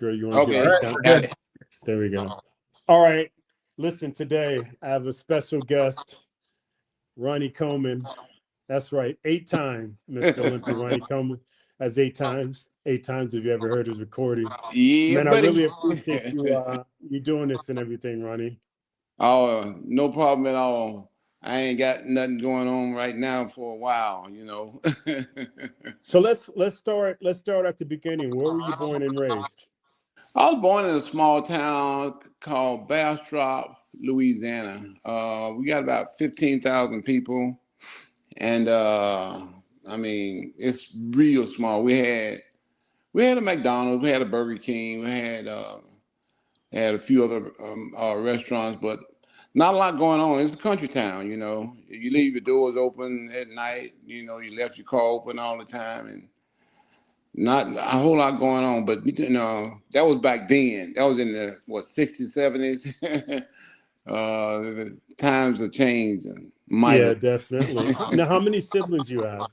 Girl, you want to Okay, get I got it. There we go. All right. Listen, today I have a special guest, Ronnie Coleman. That's right. 8-time Mr. Olympia Ronnie Coleman. That's 8 times. 8 times. Have you ever heard his recording? Yeah, Man, I buddy. really appreciate you doing this and everything, Ronnie. Oh, no problem at all. I ain't got nothing going on right now for a while, So let's start at the beginning. Where were you born and raised? I was born in a small town called Bastrop, Louisiana. We got about 15,000 people, and I mean it's real small. We had a McDonald's, we had a Burger King, we had a few other restaurants, but not a lot going on. It's a country town, You leave your doors open at night, you left your car open all the time, and not a whole lot going on. But that was back then. That was in the 60s, 70s. The times have changed Yeah, mightily. definitely. Now, how many siblings you have?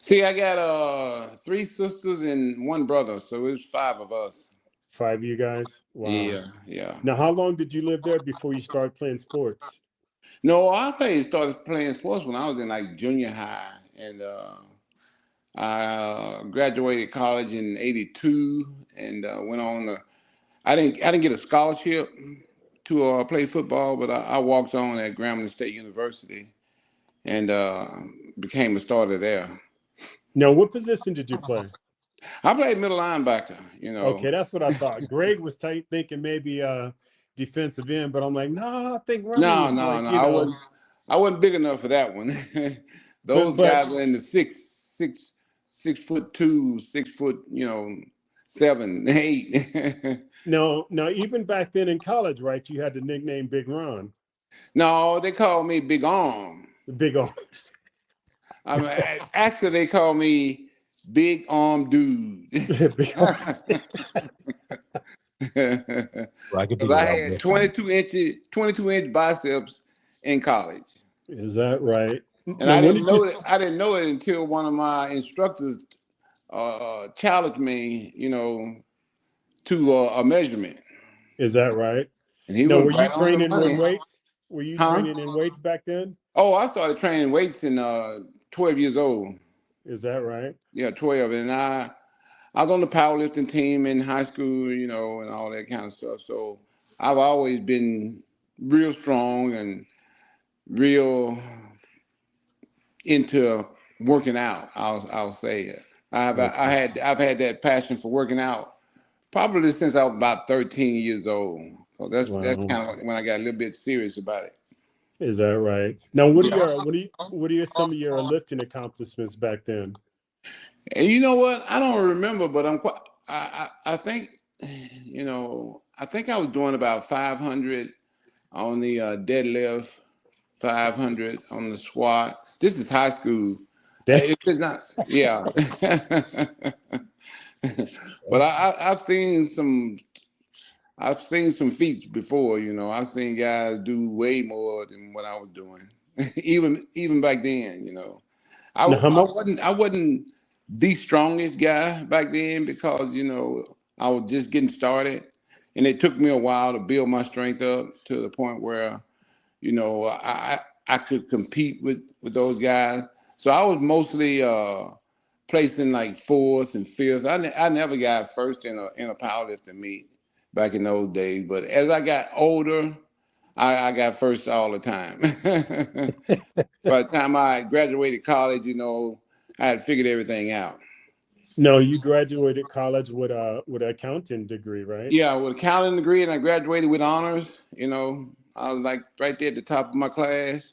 See, I got 3 sisters and 1 brother, so it was 5 of us. 5 of you guys? Wow. Yeah, yeah. Now, how long did you live there before you started playing sports? No, started playing sports when I was in like junior high, and I graduated college in '82, and went on. I didn't get a scholarship to play football, but I walked on at Grambling State University and became a starter there. Now, what position did you play? I played middle linebacker. Okay, that's what I thought. Greg was thinking maybe defensive end, but I'm like, no, I think Ronnie No, is no, like, no. I wasn't big enough for that one. Those but guys were in the 6'2", 6', 7, 8. no, even back then in college, right? You had the nickname Big Ron. No, they called me Big Arm. The big arms. I mean, actually, they call me Big Arm Dude. Big arm. Because I had 22-inch biceps in college. Is that right? And Now, I when didn't did you? know it. I didn't know it until one of my instructors challenged me, to a measurement. Is that right? And he Now, was were you right on the training in money. weights? Were you Huh? training in weights back then? Oh, I started training weights in 12 years old. Is that right? Yeah, 12. And I was on the powerlifting team in high school, and all that kind of stuff. So I've always been real strong and real into working out. I'll say I've had that passion for working out probably since I was about 13 years old. So that's Wow. kind of when I got a little bit serious about it. Is that right? Now, what are some of your lifting accomplishments back then? And you know what? I don't remember, but I'm quite. I think, I think I was doing about 500 on the deadlift, 500 on the squat. This is high school. It's not, yeah. But I've seen some feats before. I've seen guys do way more than what I was doing, even back then. I Now, how much? wasn't the strongest guy back then because I was just getting started, and it took me a while to build my strength up to the point where I could compete with those guys. So I was mostly placing like fourth and fifth. I never got first in a powerlifting meet back in those days. But as I got older, I got first all the time. By the time I graduated college, I had figured everything out. No, you graduated college with an accounting degree, right? Yeah, with a accounting degree, and I graduated with honors. I was like right there at the top of my class,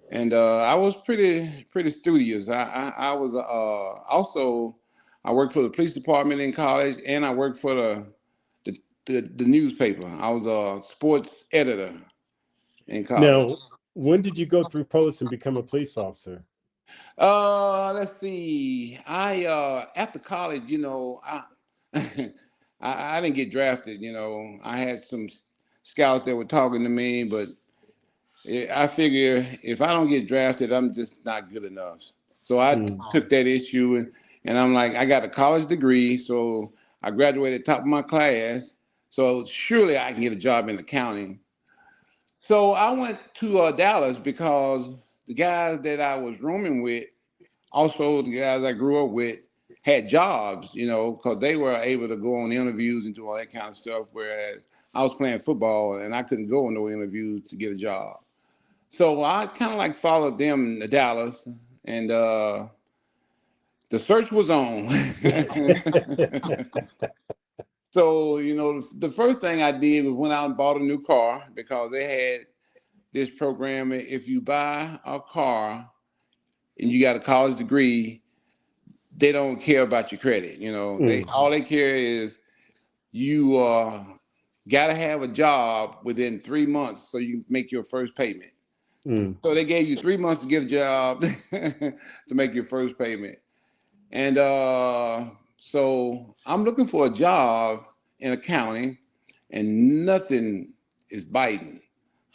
and I was pretty studious. I was also I worked for the police department in college, and I worked for the newspaper. I was a sports editor in college. Now, when did you go through post and become a police officer? Let's see. I after college, I didn't get drafted. I had some scouts that were talking to me, but I figure if I don't get drafted, I'm just not good enough. So I took that issue, and I'm like, I got a college degree, so I graduated top of my class, so surely I can get a job in accounting. So I went to Dallas because the guys that I was rooming with, also the guys I grew up with, had jobs, because they were able to go on interviews and do all that kind of stuff, whereas I was playing football and I couldn't go on no interviews to get a job. So I kind of like followed them to Dallas, and the search was on. So, the first thing I did was went out and bought a new car because they had this program. If you buy a car and you got a college degree, they don't care about your credit. All they care is you got to have a job within 3 months so you make your first payment. So they gave you 3 months to get a job to make your first payment. And so I'm looking for a job in accounting and nothing is biting.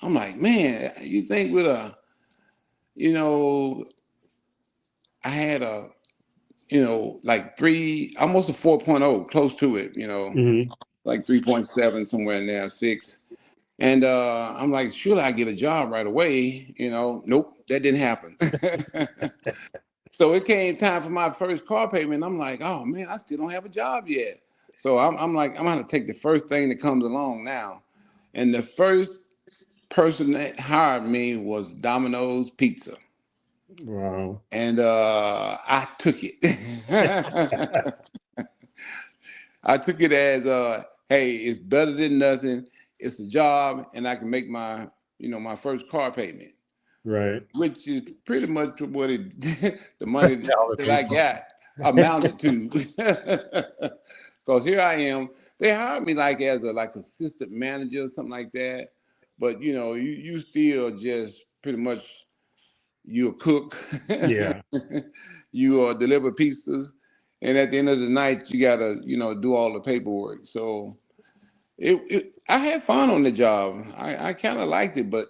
I'm like, man, you think with I had like almost a 4.0, close to it, like 3.7, somewhere in there, 6. And I'm like, should I get a job right away? Nope, that didn't happen. So it came time for my first car payment. I'm like, oh man, I still don't have a job yet. So I'm like, I'm gonna take the first thing that comes along now. And the first person that hired me was Domino's Pizza. Wow. And I took it. I took it as, hey, it's better than nothing. It's a job, and I can make my first car payment. Right. Which is pretty much what the money All the that I people. got amounted to. Because here I am. They hired me like as a assistant manager or something like that. But you still just pretty much you a cook. Yeah. You deliver pizzas, and at the end of the night you gotta do all the paperwork. So I had fun on the job. I kind of liked it, but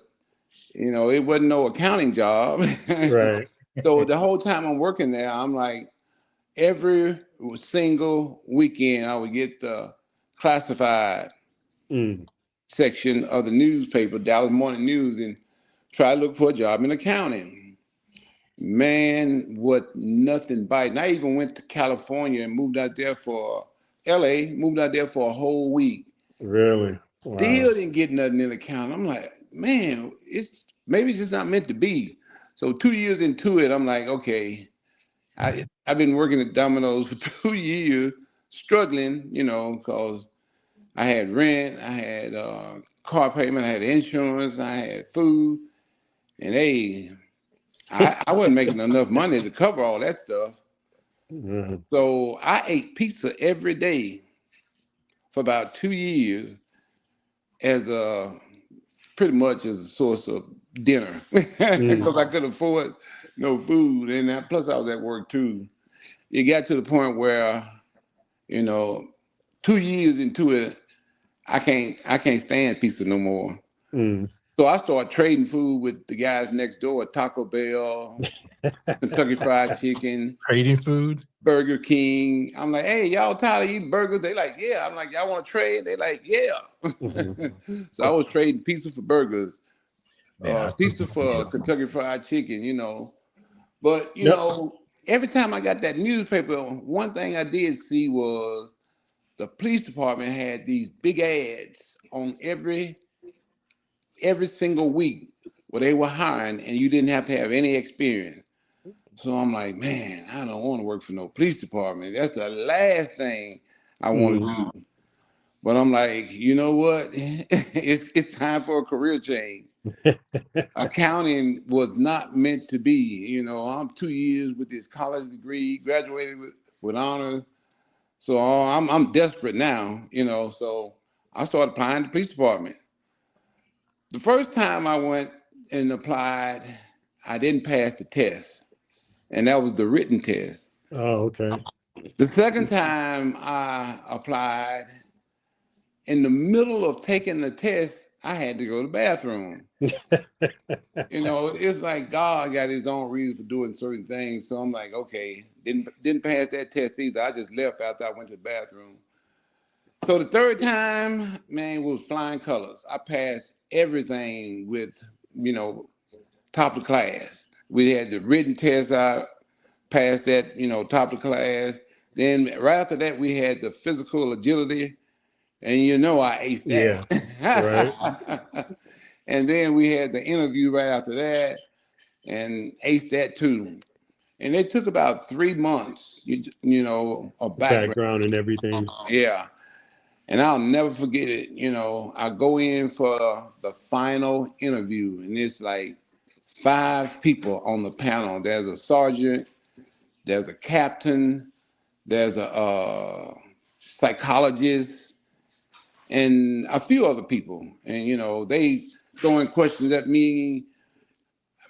it wasn't no accounting job. Right. So the whole time I'm working there, I'm like, every single weekend I would get the classified Mm. section of the newspaper, Dallas Morning News, and try to look for a job in accounting. Man, what nothing biting. I even went to California and moved out there for LA, moved out there for a whole week. Really? Wow. Still didn't get nothing in accounting. I'm like, man, maybe it's just not meant to be. So 2 years into it, I'm like, okay, I've been working at Domino's for 2 years, struggling, because I had rent, I had car payment, I had insurance, I had food, and I wasn't making enough money to cover all that stuff. Mhm. So I ate pizza every day for about 2 years as pretty much as a source of dinner Mm. because I couldn't afford no food, and plus I was at work too. It got to the point where, you know, 2 years into it, I can't stand pizza no more. Mm. So I started trading food with the guys next door at Taco Bell, Kentucky Fried Chicken, Trading food? Burger King. I'm like, hey, y'all tired of eating burgers? They like, yeah. I'm like, y'all want to trade? They like, yeah. Mhm. So I was trading pizza for burgers, Yeah. pizza for Kentucky Fried Chicken, But, Yep. every time I got that newspaper, one thing I did see was the police department had these big ads on every single week where they were hiring and you didn't have to have any experience. So I'm like, man, I don't want to work for no police department. That's the last thing I want to Mm. do. But I'm like, you know what? It's time for a career change. Accounting was not meant to be. I'm 2 years with this college degree, graduated with honors. So I'm desperate now, So I started applying to the police department. The first time I went and applied, I didn't pass the test, and that was the written test. Oh, okay. The second time I applied, in the middle of taking the test, I had to go to the bathroom. It's like God got his own reason for doing certain things. So I'm like, okay, didn't pass that test either. I just left after I went to the bathroom. So the third time, man, was flying colors. I passed everything with, you know, top of the class. We had the written test. I passed that, you know, top of the class. Then right after that, we had the physical agility, and you know I aced Yeah. Right. that. And then we had the interview right after that, and aced that too. And it took about 3 months, you know, of background. Background and everything. Yeah. And I'll never forget it. You know, I go in for the final interview, and it's like 5 people on the panel. There's a sergeant, there's a captain, there's a psychologist, and a few other people. And you know, they throwing questions at me.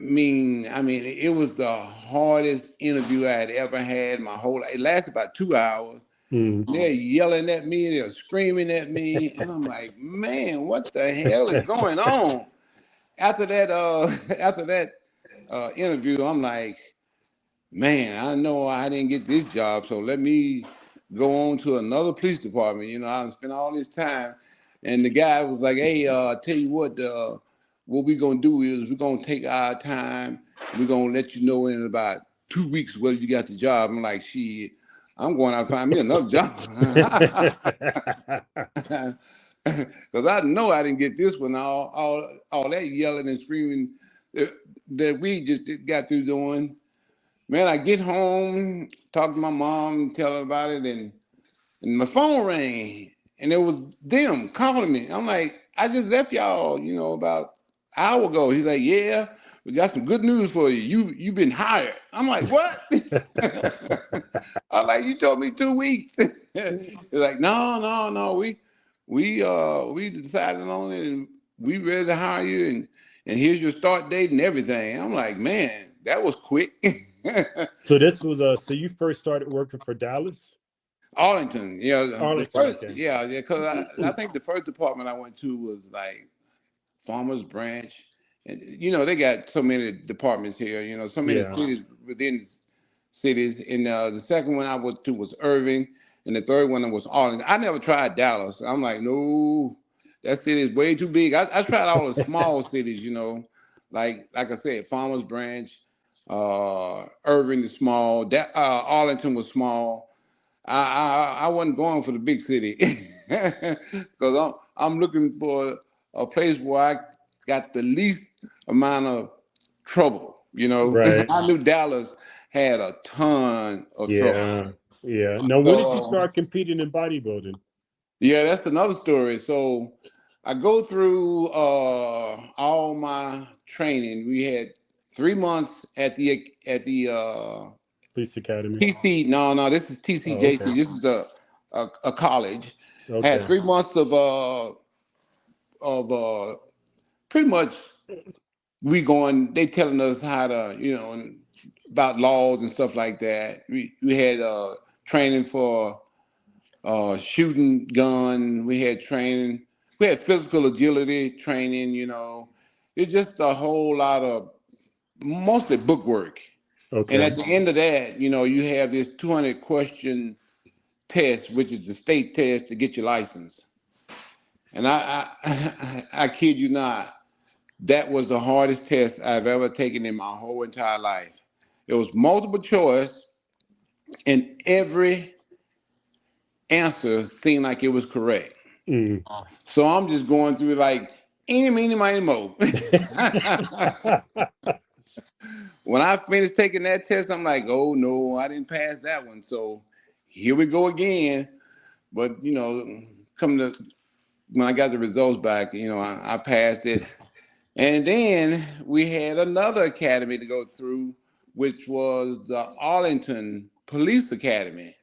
I mean, it was the hardest interview I had ever had in my whole life. It lasted about 2 hours. Mm. They're yelling at me, they're screaming at me, and I'm like, man, what the hell is going on? After that, after that interview, I'm like, man, I know I didn't get this job, so let me go on to another police department. You know, I spent all this time, and the guy was like, hey, tell you what we gonna do is we're gonna take our time. We're gonna let you know in about 2 weeks whether you got the job. I'm like, shit, I'm going out to find me another job. Because I know I didn't get this one. All that yelling and screaming that we just got through doing. Man, I get home, talk to my mom, tell her about it, and my phone rang, and it was them calling me. I'm like, I just left y'all, you know, about an hour ago. He's like, yeah, we got some good news for you. You've been hired. I'm like, what? I'm like, you told me 2 weeks. He's like, no, we decided on it, and we ready to hire you, and here's your start date and everything. I'm like, man, that was quick. So this was so you first started working for Dallas? Arlington, yeah, the Arlington, first, okay. yeah, because I think the first department I went to was like Farmers Branch, and you know they got so many departments here, you know, so many Yeah. cities within cities. And the second one I went to was Irving, and the third one was Arlington. I never tried Dallas. I'm like, no, that city is way too big. I tried all the small cities, you know, like I said, Farmers Branch, Irving is small, Arlington was small. I wasn't going for the big city because I'm looking for a place where I got the least amount of trouble. You know, Right. I knew Dallas had a ton of trouble. Yeah. Yeah. Now, when did you So start competing in bodybuilding? yeah, that's another story. So I go through all my training. We had 3 months at the Police Academy. TC. No, this is Oh, okay. TCJC. This is a college. I had Okay. 3 months of pretty much we going. They telling us how to, you know, about laws and stuff like that. We had training for shooting gun. We had training. We had physical agility training. You know, it's just a whole lot of mostly book work. And Okay. at the end of that, you know, you have this 200 question test, which is the state test to get your license. And I kid you not, that was the hardest test I've ever taken in my whole entire life. It was multiple choice, and every answer seemed like it was correct. Mm. So I'm just going through like any, meeny, miny, mo. When I finished taking that test, I'm like, oh no, I didn't pass that one. So here we go again. But you know, come to when I got the results back, you know, I passed it. And then we had another academy to go through, which was the Arlington Police Academy.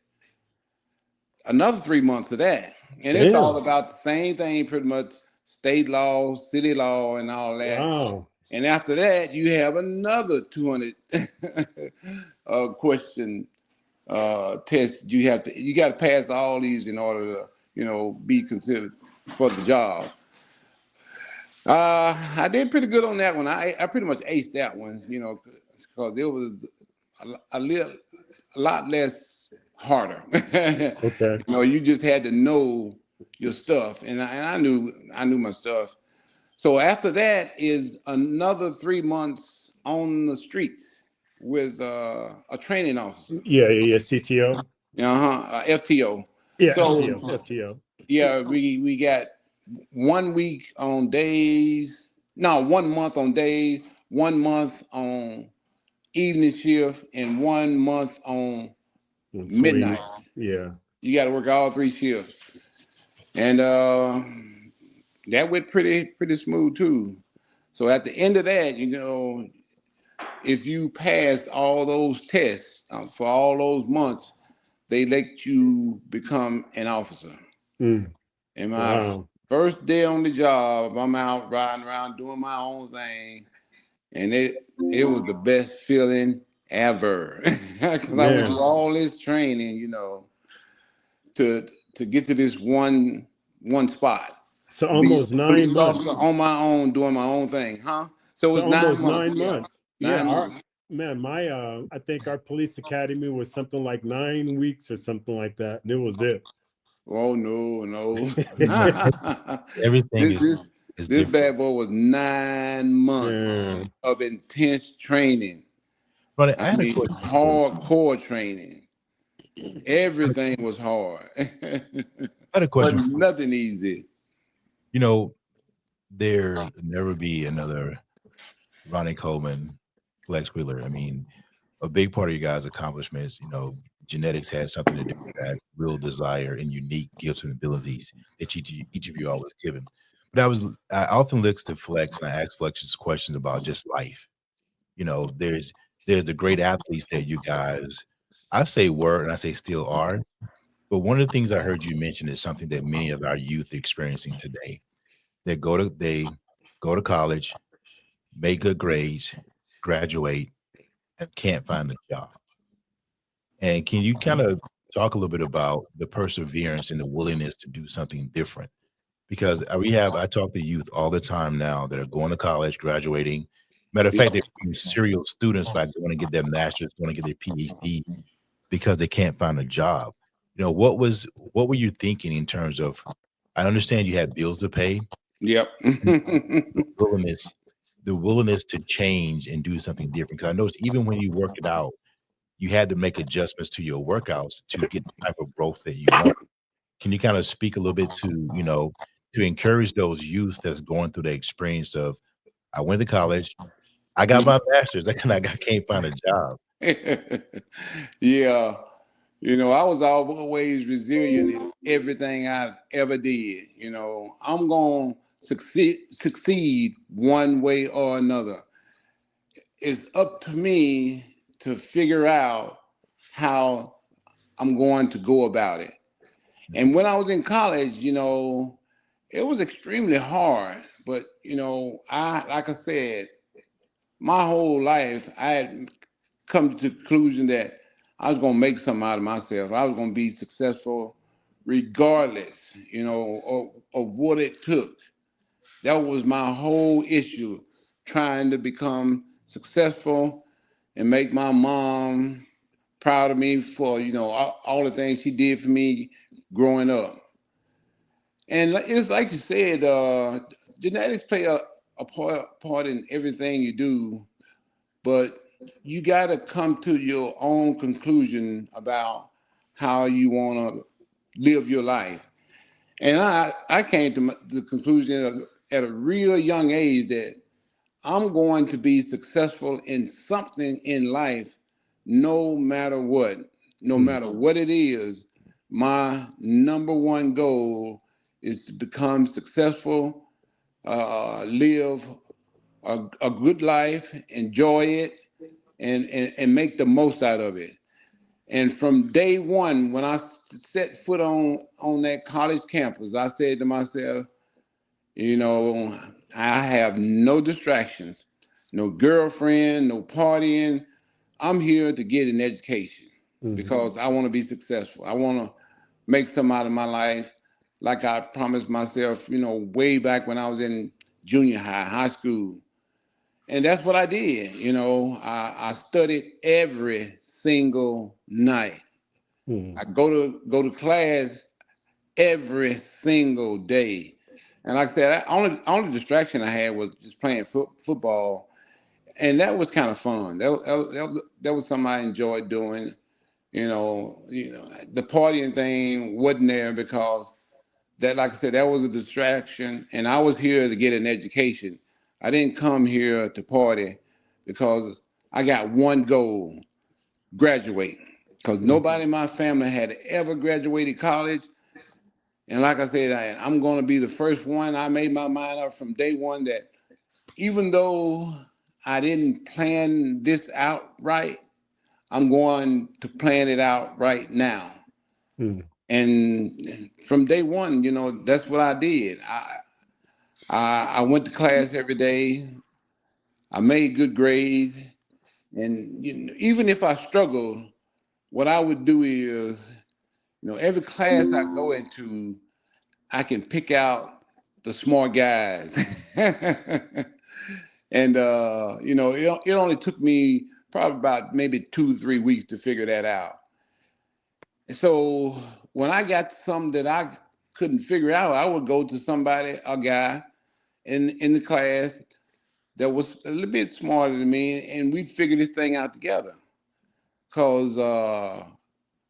Another 3 months of that. And it's all Damn. about the same thing, pretty much state law, city law, and all that. Wow. And after that, you have another 200 question test. You got to pass all these in order to, you know, be considered for the job. I did pretty good on that one. I pretty much aced that one, you know, because it was a lot less harder. Okay. You know, you just had to know your stuff, and I knew my stuff. So after that is another 3 months on the streets with a training officer. Yeah. CTO. FTO. Yeah, So FTO. yeah, we got 1 week on days. No, 1 month on days, 1 month on evening shift, and 1 month on And swing. midnights. Yeah. You got to work all 3 shifts, and that went pretty smooth too. So at the end of that, if you passed all those tests for all those months, they let you become an officer. Mm. And my Wow. first day on the job, I'm out riding around doing my own thing, and it was the best feeling ever because I went Man. through all this training, to get to this one spot. So Be a almost nine police officer months. on my own, doing my own thing, huh? So it So was nine almost months. nine Yeah, months. Yeah. 9 months. Man, my I think our police academy was something like 9 weeks or something like that. And it was it. Oh no, no. Everything this is this is this different. bad boy was 9 months Man. of intense training. But I I had a mean, question for you. hardcore training. Everything was hard, I had a but question for you. nothing easy. You know, there never be another Ronnie Coleman, Flex Wheeler. I mean, a big part of you guys' accomplishments, genetics has something to do with that real desire and unique gifts and abilities that each of you all was given. But I often look to Flex and I ask Flex questions about just life. There's the great athletes that you guys, I say were and I say still are. But one of the things I heard you mention is something that many of our youth are experiencing today. They go to college, make good grades, graduate, and can't find a job. And can you kind of talk a little bit about the perseverance and the willingness to do something different? Because I talk to youth all the time now that are going to college, graduating. Matter of fact, they're being serial students by going to get their master's, going to get their PhD because they can't find a job. What were you thinking in terms of? I understand you had bills to pay, Yep. the willingness, the willingness to change and do something different. Because I noticed even when you work it out, you had to make adjustments to your workouts to get the type of growth that you want. Can you kind of speak a little bit to encourage those youth that's going through the experience of I went to college, I got my master's, I can't find a job. Yeah. I was always resilient in everything I've ever did. I'm going to succeed one way or another. It's up to me to figure out how I'm going to go about it. And when I was in college, it was extremely hard. But, like I said, my whole life, I had come to the conclusion that I was going to make something out of myself. I was going to be successful regardless, of what it took. That was my whole issue, trying to become successful and make my mom proud of me for, all the things she did for me growing up. And it's like you said, genetics play a part in everything you do, but you got to come to your own conclusion about how you want to live your life. And I came to the conclusion at a real young age that I'm going to be successful in something in life, no matter what. No Mm. matter what it is, my number one goal is to become successful, live a good life, enjoy it, and make the most out of it. And from day one, when I set foot on that college campus, I said to myself, I have no distractions, no girlfriend, no partying. I'm here to get an education Mm. because I want to be successful. I want to make something out of my life like I promised myself, way back when I was in junior high school. And that's what I did. I studied every single night. Mm. I go to class every single day. And like I said, only distraction I had was just playing football, and that was kind of fun. That was something I enjoyed doing. The partying thing wasn't there because that, like I said, that was a distraction, and I was here to get an education. I didn't come here to party because I got one goal: graduate. Because nobody in my family had ever graduated college. And like I said, I'm going to be the first one. I made my mind up from day one that even though I didn't plan this out right, I'm going to plan it out right now. Mm. And from day one, that's what I did. I went to class every day. I made good grades. And even if I struggled, what I would do is, every class I go into, I can pick out the smart guys. And it only took me probably about maybe 2 3 weeks to figure that out. And so when I got something that I couldn't figure out, I would go to a guy in the class that was a little bit smarter than me, and we'd figure this thing out together. Because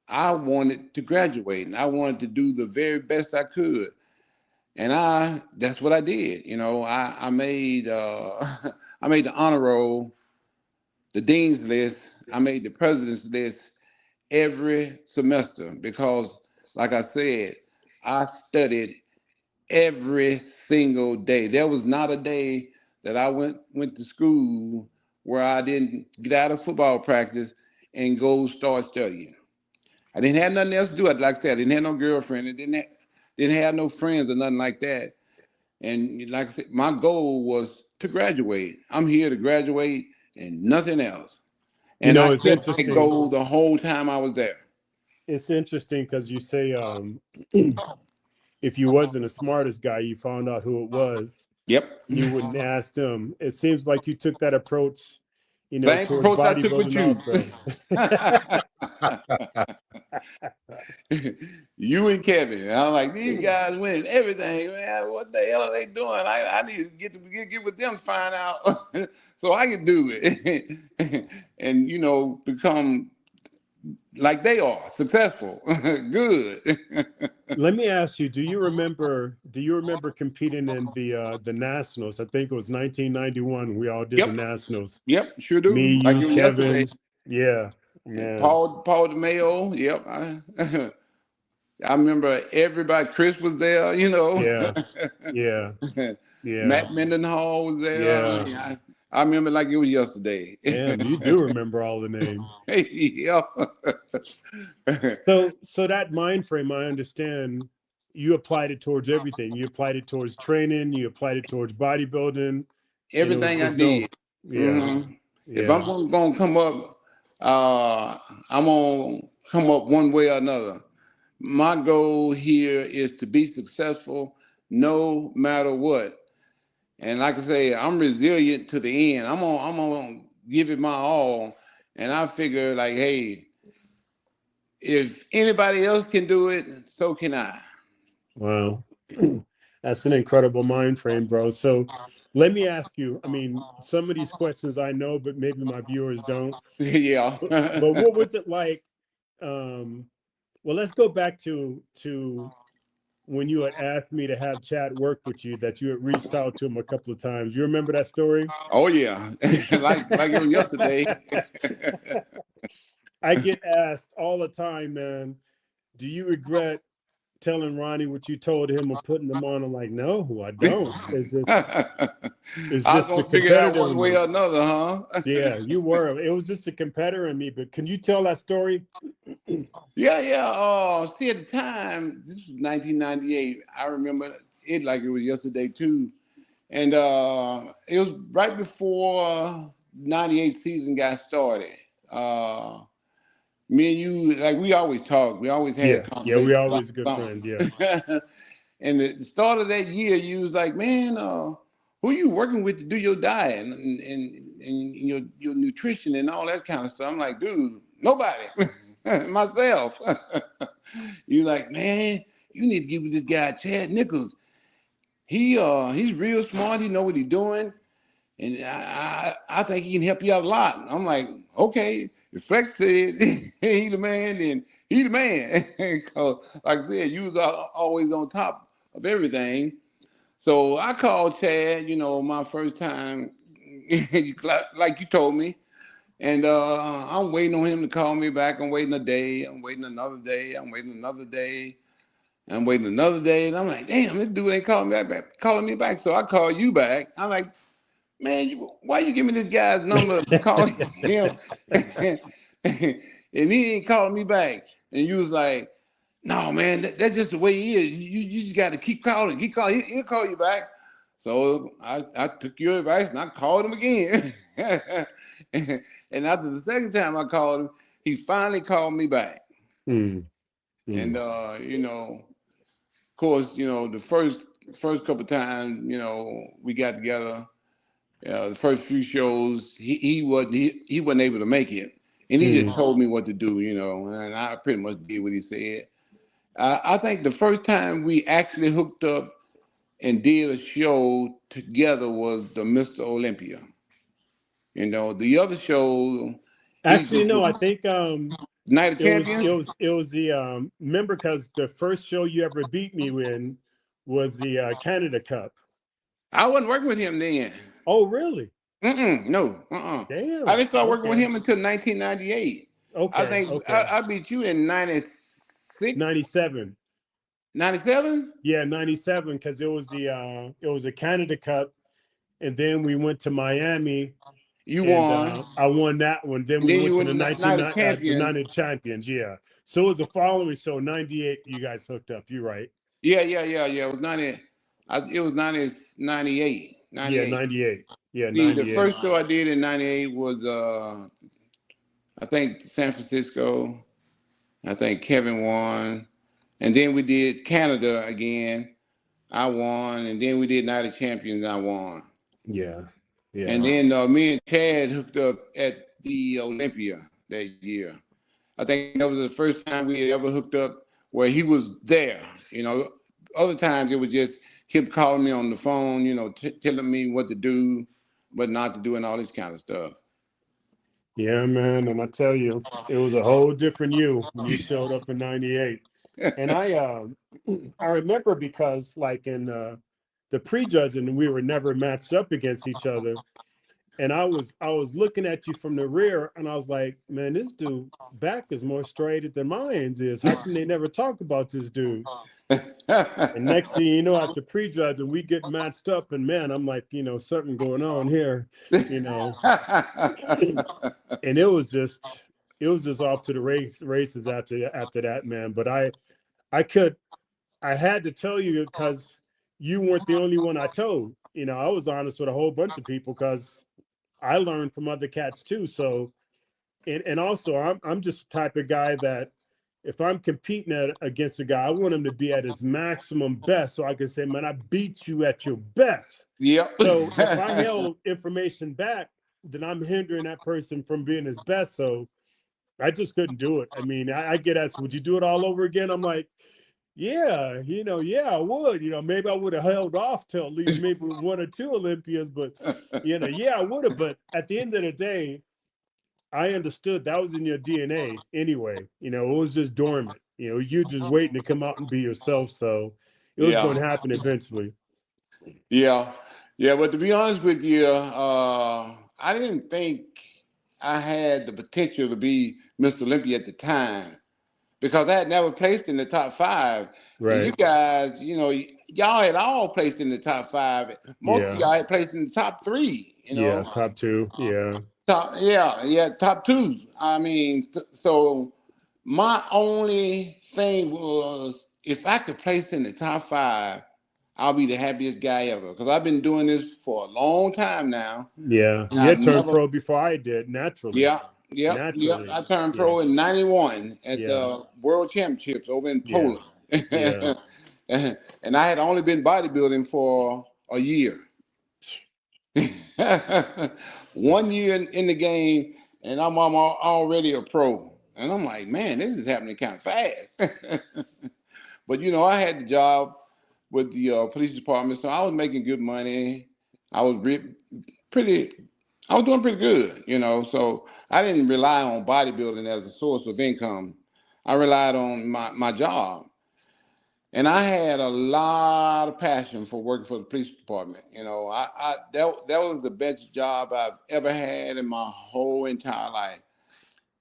I wanted to graduate, and I wanted to do the very best I could. And that's what I did. I made I made the honor roll, the dean's list. I made the president's list every semester because, like I said, I studied every single day. There was not a day that I went to school where I didn't get out of football practice and go start studying. I didn't have nothing else to do. Like I said, I didn't have no girlfriend. I didn't have no friends or nothing like that. And like I said, my goal was to graduate. I'm here to graduate and nothing else. And I It's kept that interesting. goal the whole time I was there. It's interesting because you say if you wasn't the smartest guy, you found out who it was. Yep. You wouldn't ask them. It seems like you took that approach, Same towards approach I took with bodybuilding you. also. You and Kevin. I'm like, these guys winning everything, man. What the hell are they doing? I need to get with them, find out so I can do it. And become like they are, successful. Good. Let me ask you, do you remember competing in the nationals? I think it was 1991. We all did the Yep. nationals. Yep, sure do. Me, Like you, it was yesterday. Kevin. Yeah, man. Paul DeMayo. Yep. I remember everybody. Chris was there, Yeah, yeah, yeah, Matt Mendenhall was there. I yeah. mean, I remember like it was yesterday. Damn, you do remember all the names. Yeah. So that mind frame, I understand. You applied it towards everything. You applied it towards training. You applied it towards bodybuilding, and it was Everything I just no. did. Yeah, If I'm yeah. gonna come up, I'm gonna come up one way or another. My goal here is to be successful no matter what. And like I say, I'm resilient to the end. I'm gonna give it my all. And I figure like, hey, if anybody else can do it, so can I. Wow. That's an incredible mind frame, bro. So let me ask you, I mean, some of these questions I know, but maybe my viewers don't. Yeah. But what was it like? Well, let's go back to when you had asked me to have Chad work with you, that you had reached out to him a couple of times. You remember that story? Oh yeah. like it was yesterday. I get asked all the time, man, do you regret telling Ronnie what you told him or putting him on? I'm like, no, I don't. It's I was just the gonna figure it out competitor one in way me. or another, huh? Yeah, you were. It was just a competitor in me. But can you tell that story? Yeah. See, at the time, this was 1998. I remember it like it was yesterday too. And it was right before 98 season got started. Me and you, like we always talk. We always had Yeah, yeah, we conversations about always good friends. Yeah. something. And the start of that year, you was like, man, who you working with to do your diet and your nutrition and all that kind of stuff? I'm like, dude, nobody, myself. You like, man, you need to get with this guy, Chad Nichols. He's real smart. He know what he's doing. And I think he can help you out a lot. I'm like, okay, if Flex said he the man, then he the man. 'Cause like I said, you was always on top of everything. So I called Chad, my first time, like you told me. And I'm waiting on him to call me back. I'm waiting a day. I'm waiting another day. I'm waiting another day. I'm waiting another day. And I'm like, damn, this dude ain't calling me back. So I call you back. I'm like, man, why you give me this guy's number to call him? And he ain't calling me back. And you was like, no, man, that's just the way he is. You just got to keep calling. Keep calling. He'll call you back. So I took your advice and I called him again. And after the second time I called him, he finally called me back. Mm. And, of course, the first couple of times, we got together, the first few shows, he wasn't able to make it. And he just told me what to do, and I pretty much did what he said. I think the first time we actually hooked up and did a show together was the Mr. Olympia. The other show, he Actually, did no, I think Night of it was it Champions. was it was the remember, because the first show you ever beat me in was the Canada Cup. I wasn't working with him then. Oh, really? No. Damn. I didn't start working with Okay. him until 1998. I Okay. think Okay. I beat you in 96, 97. 97. Yeah, 97, because it was a Canada Cup, and then we went to Miami, You and won. I won that one. Then And we then went you to went the to Night of Champions. United Champions. Yeah. So it was the following show, 98. You guys hooked up. You're right. Yeah. It was 90. It was 90, 98. Yeah, 98. 98. Yeah, See, the 98. first show I did in 98 was I think San Francisco. I think Kevin won. And then we did Canada again. I won. And then we did Night of Champions. I won. Yeah. Yeah. And then me and Chad hooked up at the Olympia that year. I think that was the first time we had ever hooked up where he was there. Other times it was just him calling me on the phone, telling me what to do, but not to do, and all this kind of stuff. Yeah, man. And I tell you, it was a whole different you when you showed up in 98. And I remember, because like in the prejudging, we were never matched up against each other. And I was looking at you from the rear, and I was like, man, this dude back is more straight than mine is. How come they never talk about this dude? And next thing you know, after prejudging, we get matched up, and man, I'm like, something going on here, and it was just off to the races after that, man. But I had to tell you, because you weren't the only one I told. I was honest with a whole bunch of people, because I learned from other cats too. So, and also I'm just the type of guy that if I'm competing against a guy, I want him to be at his maximum best, so I can say, man, I beat you at your best. Yep. So if I held information back, then I'm hindering that person from being his best. So I just couldn't do it. I mean, I get asked, would you do it all over again? I'm like, yeah, yeah, I would. Maybe I would have held off till at least maybe 1 or 2 Olympias, but yeah, I would have. But at the end of the day, I understood that was in your DNA anyway. It was just dormant. You're just waiting to come out and be yourself. So it was going to happen eventually. Yeah. But to be honest with you, I didn't think I had the potential to be Mr. Olympia at the time, because I had never placed in the top 5. Right. And you guys, y'all had all placed in the top 5. Most of y'all had placed in the top 3. Yeah, top 2. Yeah. Top 2. I mean, so my only thing was, if I could place in the top 5, I'll be the happiest guy ever, because I've been doing this for a long time now. Yeah. You had turned pro before I did, naturally. Yeah. Naturally. I turned pro in 91 at the World Championships over in Poland. Yeah. And I had only been bodybuilding for a year. 1 year in the game, and I'm already a pro. And I'm like, man, this is happening kind of fast. But you know, I had the job with the police department, so I was making good money. I was pretty, I was doing pretty good, you know. So I didn't rely on bodybuilding as a source of income. I relied on my job. And I had a lot of passion for working for the police department. You know, that was the best job I've ever had in my whole entire life.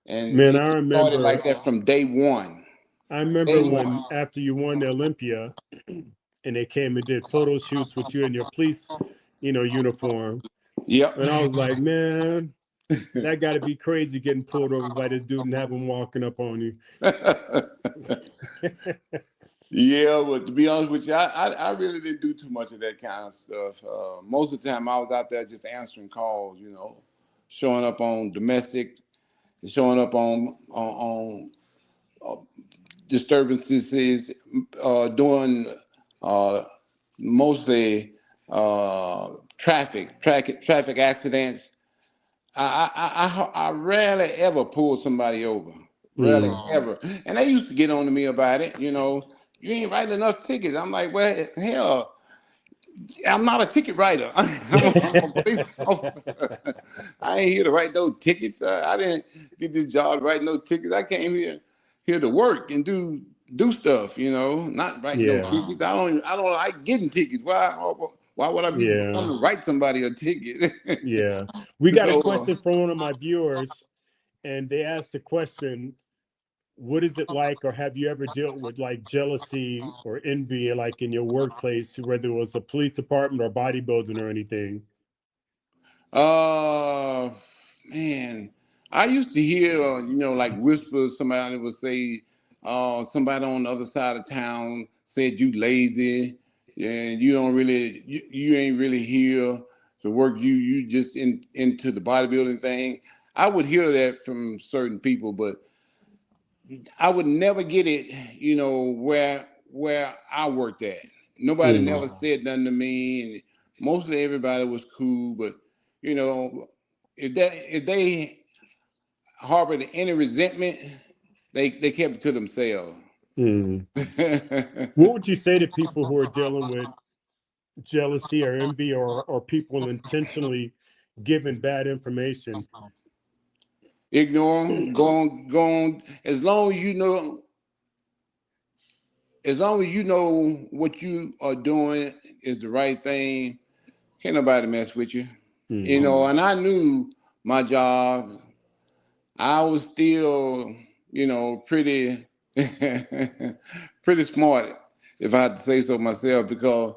And Man, it started like that from day one. I remember Day when one. after you won the Olympia and they came and did photo shoots with you in your police, uniform. Yep. And I was like, man, that got to be crazy getting pulled over by this dude and have him walking up on you. Yeah, but to be honest with you, I really didn't do too much of that kind of stuff. Most of the time, I was out there just answering calls, you know, showing up on domestic, showing up on disturbances, doing uh, mostly traffic accidents. I rarely ever pull somebody over. Rarely ever. And they used to get on to me about it, you know. You ain't writing enough tickets. I'm like, well, hell, I'm not a ticket writer. I'm a police officer. I ain't here to write no tickets. I didn't get this job to write no tickets. I came here to work and do stuff, you know, not write no Yeah. tickets. I don't like getting tickets. Why would I be wanting to write somebody a ticket? Yeah. We got a So, question from one of my viewers, and they asked the question, what is it like, or have you ever dealt with like jealousy or envy, like in your workplace, whether it was a police department or bodybuilding or anything? Uh, man, I used to hear, you know, like whispers. Somebody would say, somebody on the other side of town said you lazy, and you don't really, you ain't really here to work. You just into the bodybuilding thing. I would hear that from certain people, but I would never get it, you know, where I worked at. Nobody never said nothing to me, and mostly everybody was cool. But you know, if they harbored any resentment, they kept it to themselves. What would you say to people who are dealing with jealousy or envy, or people intentionally giving bad information? Ignore them. Go on. As long as you know what you are doing is the right thing, can't nobody mess with you. You know, and I knew my job. I was still, you know, pretty pretty smart, if I had to say so myself, because,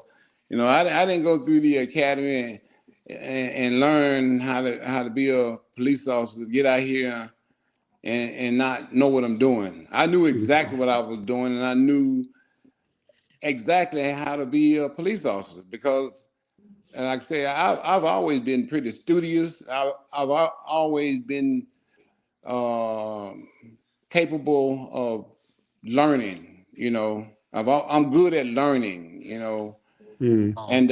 you know, I didn't go through the academy and learn how to be a police officer, get out here and not know what I'm doing. I knew exactly what I was doing, and I knew exactly how to be a police officer because, and like I say, I've always been pretty studious. I've always been um, capable of learning. You know, I'm good at learning. You know, and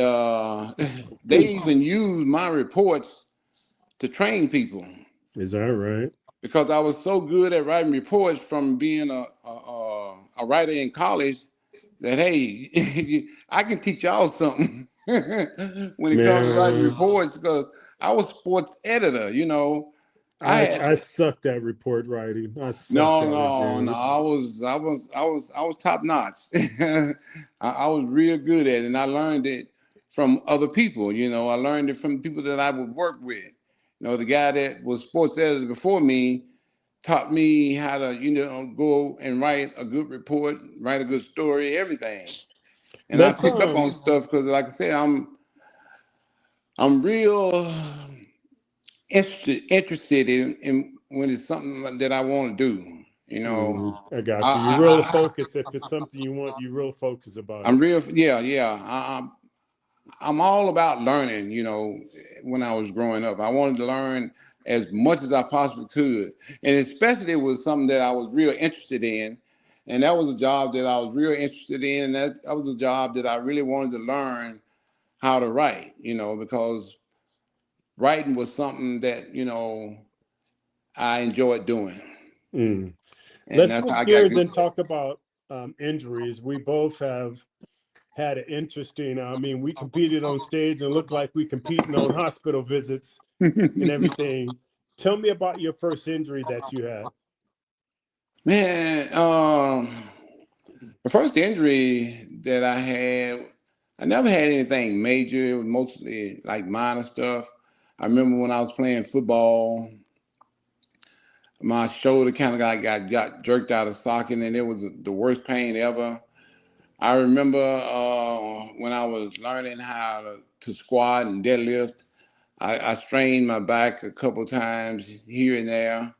they even use my reports to train people Is that right? because I was so good at writing reports from being a writer in college that hey, I can teach y'all something when it comes to writing Man, reports because I was sports editor. You know, I had I sucked at report writing. I sucked no, at it, no, no. dude. I was top notch. I was real good at it, and I learned it from other people. You know, I learned it from people that I would work with. You know, the guy that was sports editor before me taught me how to, you know, go and write a good report, write a good story, everything. And I Let's picked up on stuff because, like I said, I'm real interested in when it's something that I want to do. You know, I got you. You real I, focus. If it's something you want, you real focus about I'm it. real, yeah. I'm all about learning. You know, when I was growing up, I wanted to learn as much as I possibly could, and especially it was something that I was real interested in, and that was a job that I was real interested in, and that was a job that I really wanted to learn how to write. You know, because writing was something that, you know, I enjoyed doing, and Let's that's how switch I got gears good. and talk about injuries. We both have had an interesting. I mean, we competed on stage and looked like we competing on hospital visits and everything. Tell me about your first injury that you had. Man, the first injury that I had, I never had anything major. It was mostly like minor stuff. I remember when I was playing football, my shoulder kind of got jerked out of socket, and it was the worst pain ever. I remember when I was learning how to squat and deadlift, I strained my back a couple times here and there.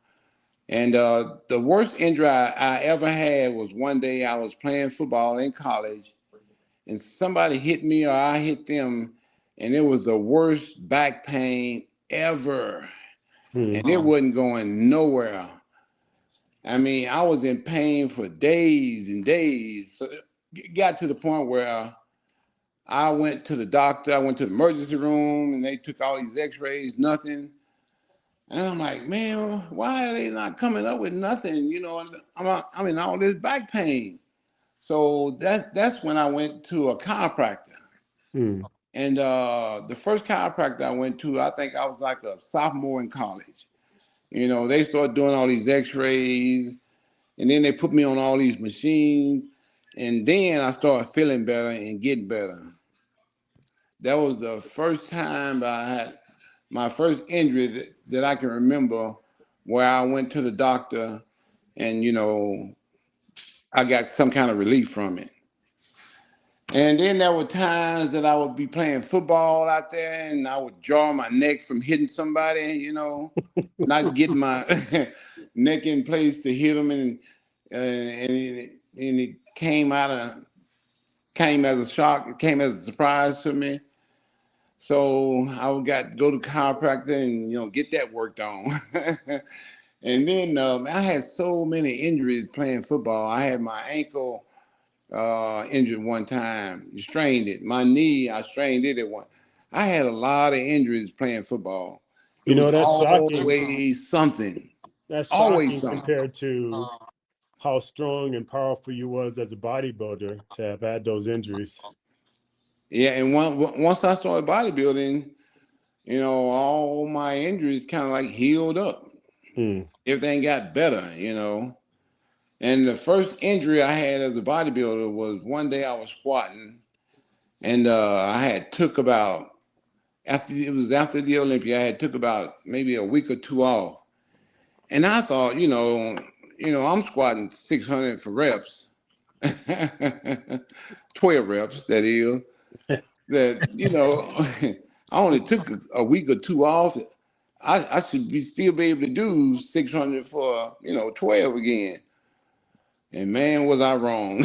And the worst injury I ever had was one day I was playing football in college, and somebody hit me or I hit them, and it was the worst back pain ever. And it wasn't going nowhere. I mean, I was in pain for days and days. So it got to the point where I went to the doctor, I went to the emergency room, and they took all these x-rays, nothing. And I'm like, man, why are they not coming up with nothing? You know, I'm in all this back pain. So that's when I went to a chiropractor. And the first chiropractor I went to, I think I was like a sophomore in college. You know, they started doing all these x-rays, and then they put me on all these machines, and then I started feeling better and getting better. That was the first time I had my first injury that I can remember where I went to the doctor and, you know, I got some kind of relief from it. And then there were times that I would be playing football out there and I would jar my neck from hitting somebody, you know, not getting my neck in place to hit them. And it came came as a shock. It came as a surprise to me. So I would go to chiropractor and, you know, get that worked on. And then I had so many injuries playing football. I had my ankle injured one time. You strained it. My knee, I strained it at one. I had a lot of injuries playing football. It You was know, that's shocking. always something. That's Always shocking something. compared to how strong and powerful you was as a bodybuilder to have had those injuries. Yeah, and once I started bodybuilding, you know, all my injuries kind of like healed up. Everything got better, you know. And the first injury I had as a bodybuilder was one day I was squatting, and I had took about after the Olympia, I had took about maybe a week or two off, and I thought, I'm squatting 600 for reps, 12 reps that is. That I only took a week or two off. I should still be able to do 600 for 12 again. And man, was I wrong.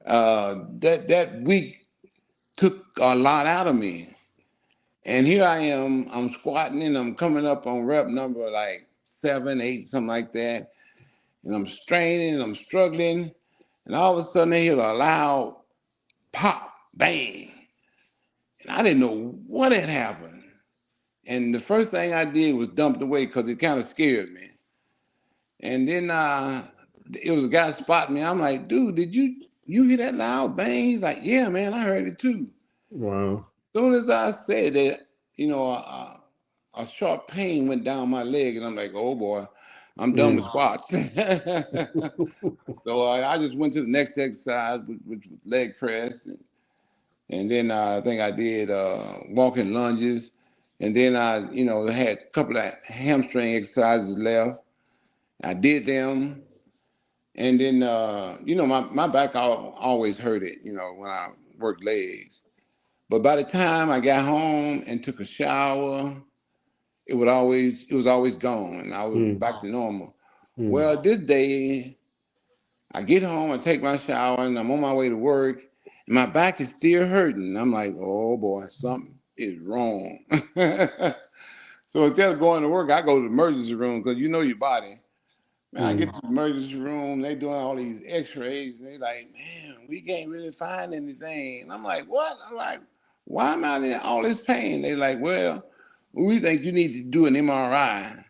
That week took a lot out of me. And here I am, I'm squatting and I'm coming up on rep number like 7, 8, something like that. And I'm straining and I'm struggling. And all of a sudden I hear a loud pop, bang. And I didn't know what had happened. And the first thing I did was dump it away because it kind of scared me. And then it was a guy spotting me. I'm like, dude, did you hear that loud bang? He's like, yeah, man, I heard it too. Wow. As soon as I said that, a sharp pain went down my leg, and I'm like, oh boy, I'm done with squats. So I just went to the next exercise, which was leg press, and then I think I did walking lunges, and then I, had a couple of hamstring exercises left. I did them. And then, my back always hurt it, when I worked legs. But by the time I got home and took a shower, it was always gone, and I was back to normal. Well, this day, I get home, I take my shower, and I'm on my way to work, and my back is still hurting. I'm like, oh boy, something is wrong. So instead of going to work, I go to the emergency room because you know your body. Man, I get to the emergency room, they doing all these x-rays, and they like, man, we can't really find anything. And I'm like, what? I'm like, why am I in all this pain? They like, well, we think you need to do an MRI.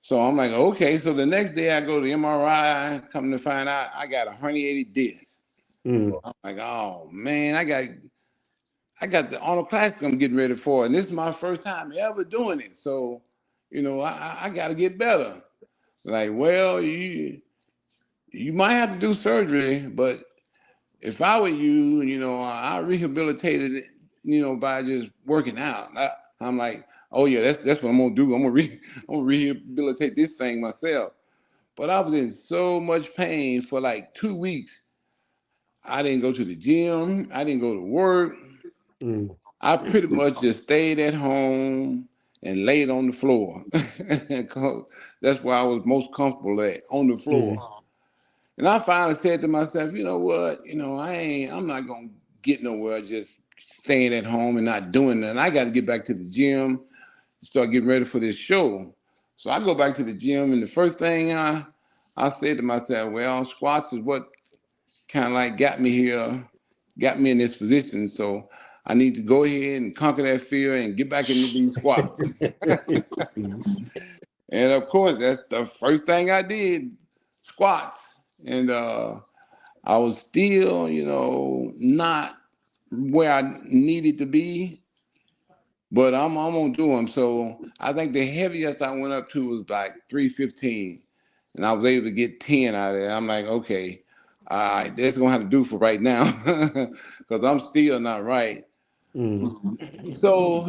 So I'm like, okay. So the next day I go to MRI, come to find out I got a herniated disc. Mm. I'm like, oh man, I got the Arnold Classic I'm getting ready for, and this is my first time ever doing it. So, I got to get better. Like, well, you might have to do surgery, but if I were you, I rehabilitated it, by just working out. I'm like, oh yeah, that's what I'm gonna do. I'm gonna rehabilitate this thing myself. But I was in so much pain for like 2 weeks. I didn't go to the gym. I didn't go to work. Mm. I pretty much just stayed at home and laid on the floor. 'Cause that's where I was most comfortable at, on the Mm. floor. And I finally said to myself, you know what? I'm not gonna get nowhere just staying at home and not doing nothing. I gotta get back to the gym, start getting ready for this show. So I go back to the gym, and the first thing I said to myself, well, squats is what kind of like got me here, got me in this position. So I need to go ahead and conquer that fear and get back into these squats. Jeez. And of course, that's the first thing I did, squats. And I was still, not where I needed to be, but I'm gonna do them. So I think the heaviest I went up to was like 315, and I was able to get 10 out of it. I'm like, okay, all right, that's gonna have to do for right now, because I'm still not right. Mm. So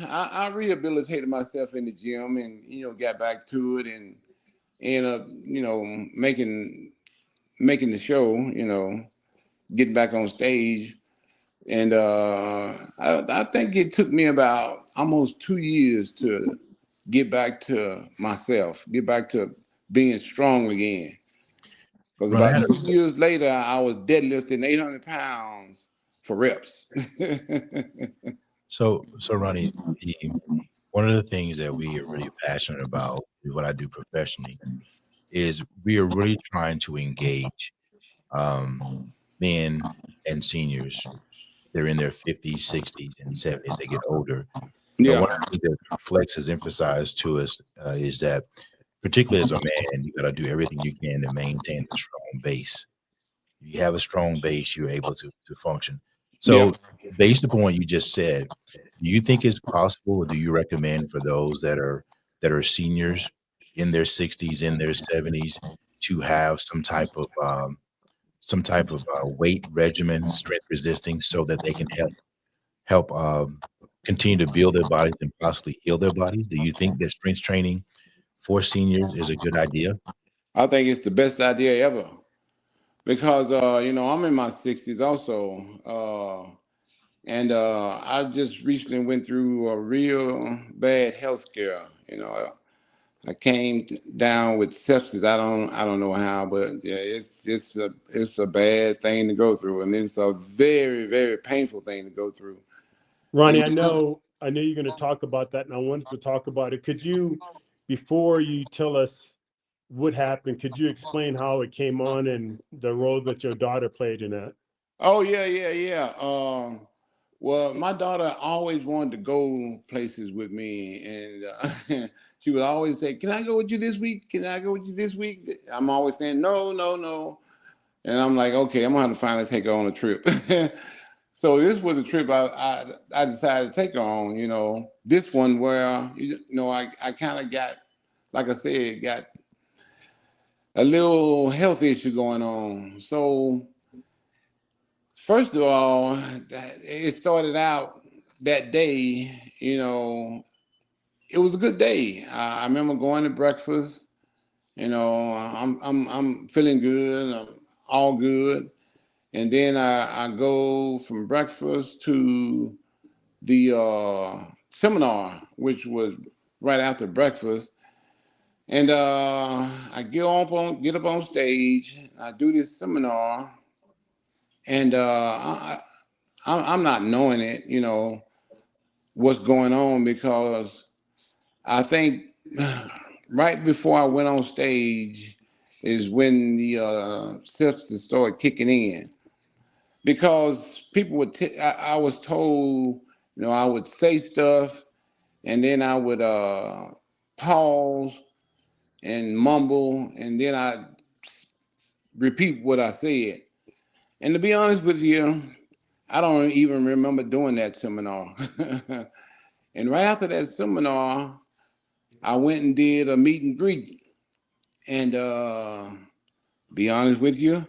I rehabilitated myself in the gym, and got back to it, and ended up making the show, getting back on stage. And I think it took me about almost 2 years to get back to myself, get back to being strong again. Because Ron, I about had 2 years later, I was deadlifting 800 pounds for reps. so Ronnie, one of the things that we are really passionate about, what I do professionally, is we are really trying to engage um, men and seniors. They're in their 50s, 60s, and 70s. They get older. One Yeah, of the things that Flex has emphasized to us is that, particularly as a man, you got to do everything you can to maintain a strong base. If you have a strong base, you're able to function. yeah. So, based upon what you just said, do you think it's possible, or do you recommend for those that are seniors in their 60s, in their 70s, to have some type of weight regimen, strength resisting, so that they can help continue to build their bodies and possibly heal their bodies? Do you think that strength training for seniors is a good idea? I think it's the best idea ever because I'm in my 60s also, and I just recently went through a real bad health scare. I came down with sepsis. I don't know how, but yeah, it's a bad thing to go through, and it's a very very painful thing to go through. Ronnie, And I know you're going to talk about that, and I wanted to talk about it. Could you, before you tell us what happened, could you explain how it came on and the role that your daughter played in that? oh yeah, yeah, yeah. Well, my daughter always wanted to go places with me, and she would always say, "Can I go with you this week? Can I go with you this week?" I'm always saying, "No, no, no." And I'm like, okay, I'm gonna have to finally take her on a trip. So this was a trip I decided to take her on. This one where I kind of got, like I said, got a little health issue going on. So first of all, it started out that day. It was a good day. I remember going to breakfast. I'm feeling good. I'm all good. And then I go from breakfast to the seminar, which was right after breakfast. And I get up on stage. I do this seminar, and I'm not knowing it, what's going on, because I think right before I went on stage is when the substance started kicking in, because people I was told, I would say stuff, and then I would pause, and mumble, and then I repeat what I said. And to be honest with you, I don't even remember doing that seminar. And right after that seminar, I went and did a meet and greet. And be honest with you,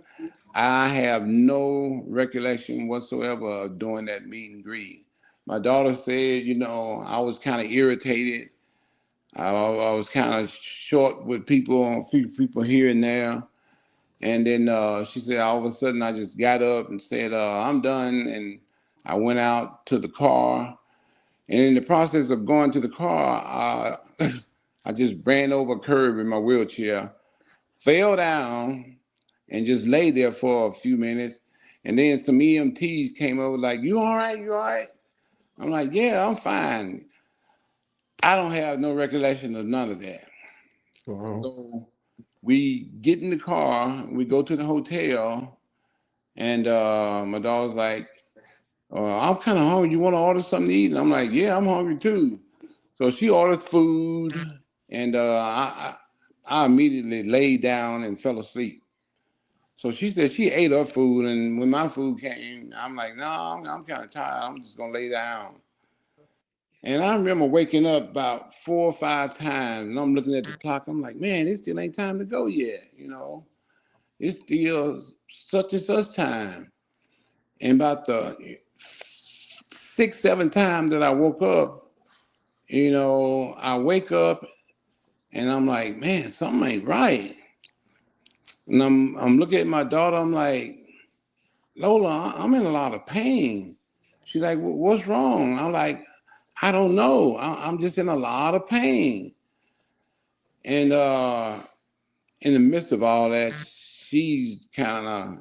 I have no recollection whatsoever of doing that meet and greet. My daughter said, I was kind of irritated. I was kind of short with people, a few people here and there. And then she said, all of a sudden, I just got up and said, I'm done. And I went out to the car. And in the process of going to the car, I just ran over a curb in my wheelchair, fell down, and just lay there for a few minutes. And then some EMTs came over like, you all right? You all right? I'm like, yeah, I'm fine. I don't have no recollection of none of that. Wow. So we get in the car, we go to the hotel, and my dog's like, I'm kind of hungry. You want to order something to eat? And I'm like, yeah, I'm hungry too. So she orders food, and I immediately laid down and fell asleep. So she said she ate her food, and when my food came, I'm like, no, I'm kind of tired. I'm just gonna lay down. And I remember waking up about 4 or 5 times, and I'm looking at the clock. I'm like, man, it still ain't time to go yet. It's still such and such time. And about the 6, 7 times that I woke up, I wake up and I'm like, man, something ain't right. And I'm looking at my daughter. I'm like, Lola, I'm in a lot of pain. She's like, what's wrong? I'm like, I don't know. I'm just in a lot of pain. And in the midst of all that, she's kind of,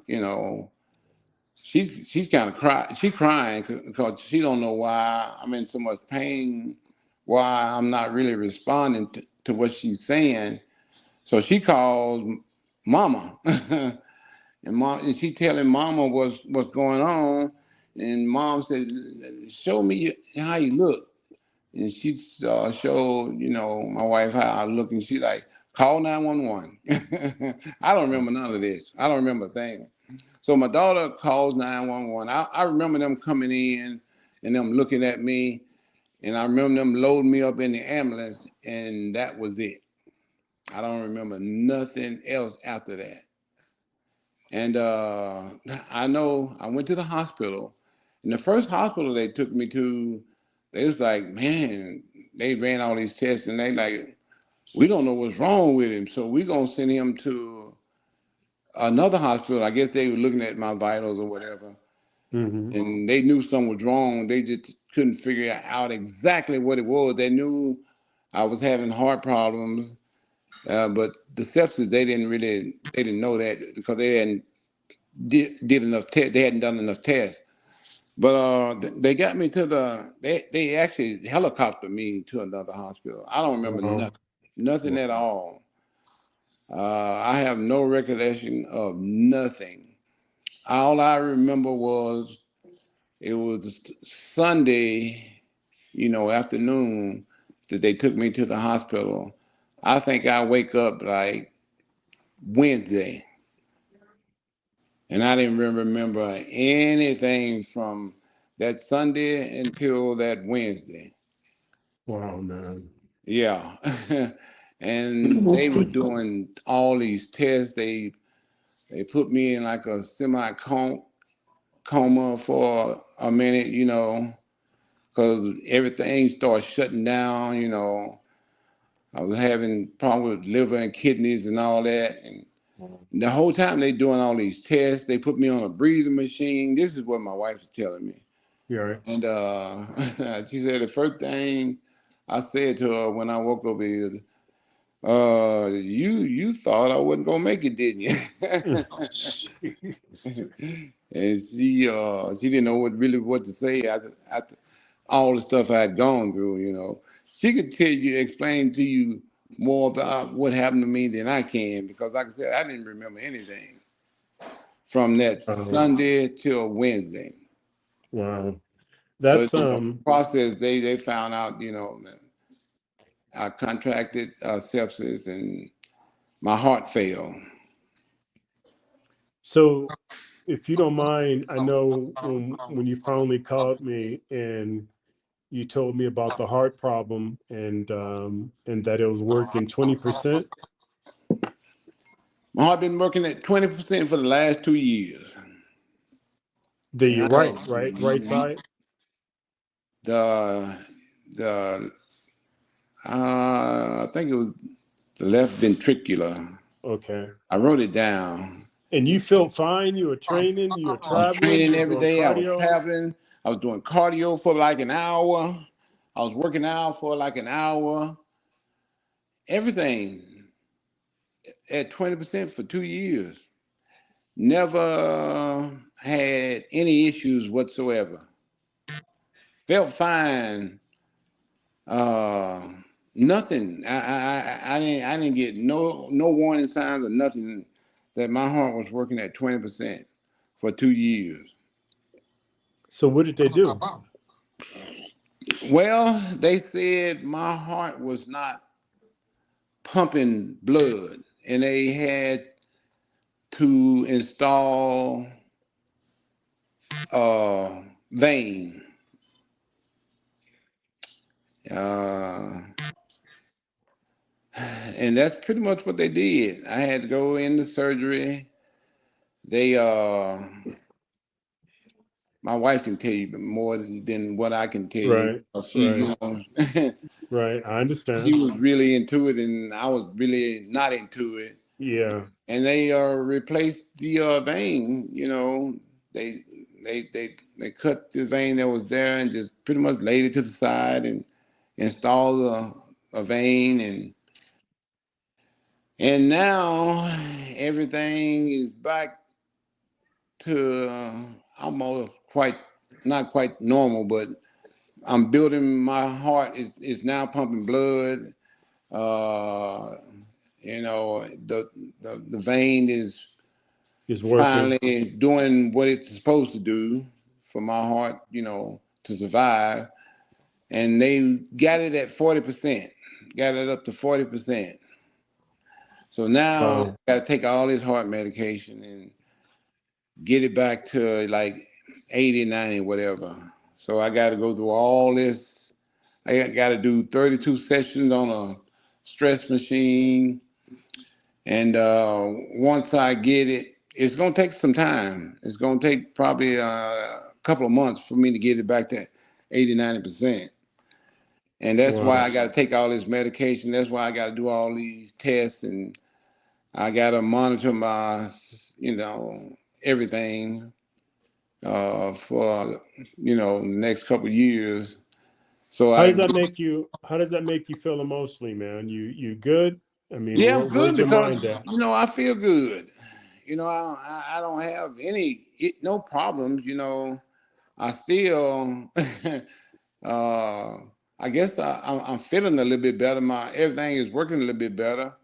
she's kind of she's crying because she don't know why I'm in so much pain, why I'm not really responding to what she's saying. So she called mama. And she telling mama what's going on. And mom said, show me how you look. And she showed, my wife how I look, and she like, call 911. I don't remember none of this. I don't remember a thing. So my daughter calls 911. I remember them coming in and them looking at me, and I remember them loading me up in the ambulance, and that was it. I don't remember nothing else after that. And I know I went to the hospital, and the first hospital they took me to, they was like, man, they ran all these tests, and they like, we don't know what's wrong with him, so we're gonna send him to another hospital. I guess they were looking at my vitals or whatever, Mm-hmm. and they knew something was wrong. They just couldn't figure out exactly what it was. They knew I was having heart problems, but the sepsis they didn't know that because they hadn't did enough tests. They hadn't done enough tests. But they got me to they actually helicoptered me to another hospital. I don't remember Wow. nothing at all. I have no recollection of nothing. All I remember was it was Sunday, afternoon that they took me to the hospital. I think I wake up like Wednesday, and I didn't remember anything from that Sunday until that Wednesday. Wow, man. Yeah. And they were doing all these tests. They put me in like a coma for a minute, because everything started shutting down. I was having problems with liver and kidneys and all that. And the whole time they doing all these tests, they put me on a breathing machine. This is what my wife was telling me. You're right. And she said the first thing I said to her when I woke up is, you thought I wasn't gonna make it, didn't you? Jeez. And she didn't know what to say after all the stuff I had gone through. She could explain to you more about what happened to me than I can, because like I said, I didn't remember anything from that Wow. Sunday till Wednesday. Wow. But That's the process, they found out, that I contracted sepsis, and my heart failed. So, if you don't mind, I know when you finally called me and you told me about the heart problem and that it was working 20%. My heart been working at 20% for the last 2 years. You're right side. The the I think it was the left ventricular. Okay. I wrote it down. And you felt fine. You were training. You were I was traveling. You training were every doing day. I was cardio. traveling. I was doing cardio for like an hour. I was working out for like an hour. Everything at 20% for 2 years. Never had any issues whatsoever. Felt fine. Uh, Nothing. I didn't get no warning signs or nothing that my heart was working at 20% for 2 years. So what did they do? Well, they said my heart was not pumping blood, and they had to install a vein. Uh, and that's pretty much what they did. I had to go into surgery. They my wife can tell you more than what I can tell you. Right. She, Right. you know, Right. I she understand. was really into it, and I was really not into it. Yeah. And they replaced the vein. You know, they they cut the vein that was there and just pretty much laid it to the side and installed a vein, and now everything is back to almost quite not quite normal, but I'm building my heart is now pumping blood. Uh, you know, the vein is Is working. finally doing what it's supposed to do for my heart, you know, to survive. And they got it at 40%, got it up to 40%. So now Wow. I got to take all this heart medication and get it back to like 80, 90, whatever. So I got to go through all this. I got to do 32 sessions on a stress machine. And once I get it, it's going to take some time. It's going to take probably a couple of months for me to get it back to 80, 90%. And that's why Wow. I got to take all this medication. That's why I got to do all these tests. And I got to monitor my, you know, everything for, you know, the next couple of years. So How I, does that make you? How does that make you feel emotionally, man? You good? I mean, yeah, I'm good where's your because, mind at? you know, I feel good. You know, I don't have no problems. You know, I still, uh, I guess I'm feeling a little bit better. Everything is working a little bit better.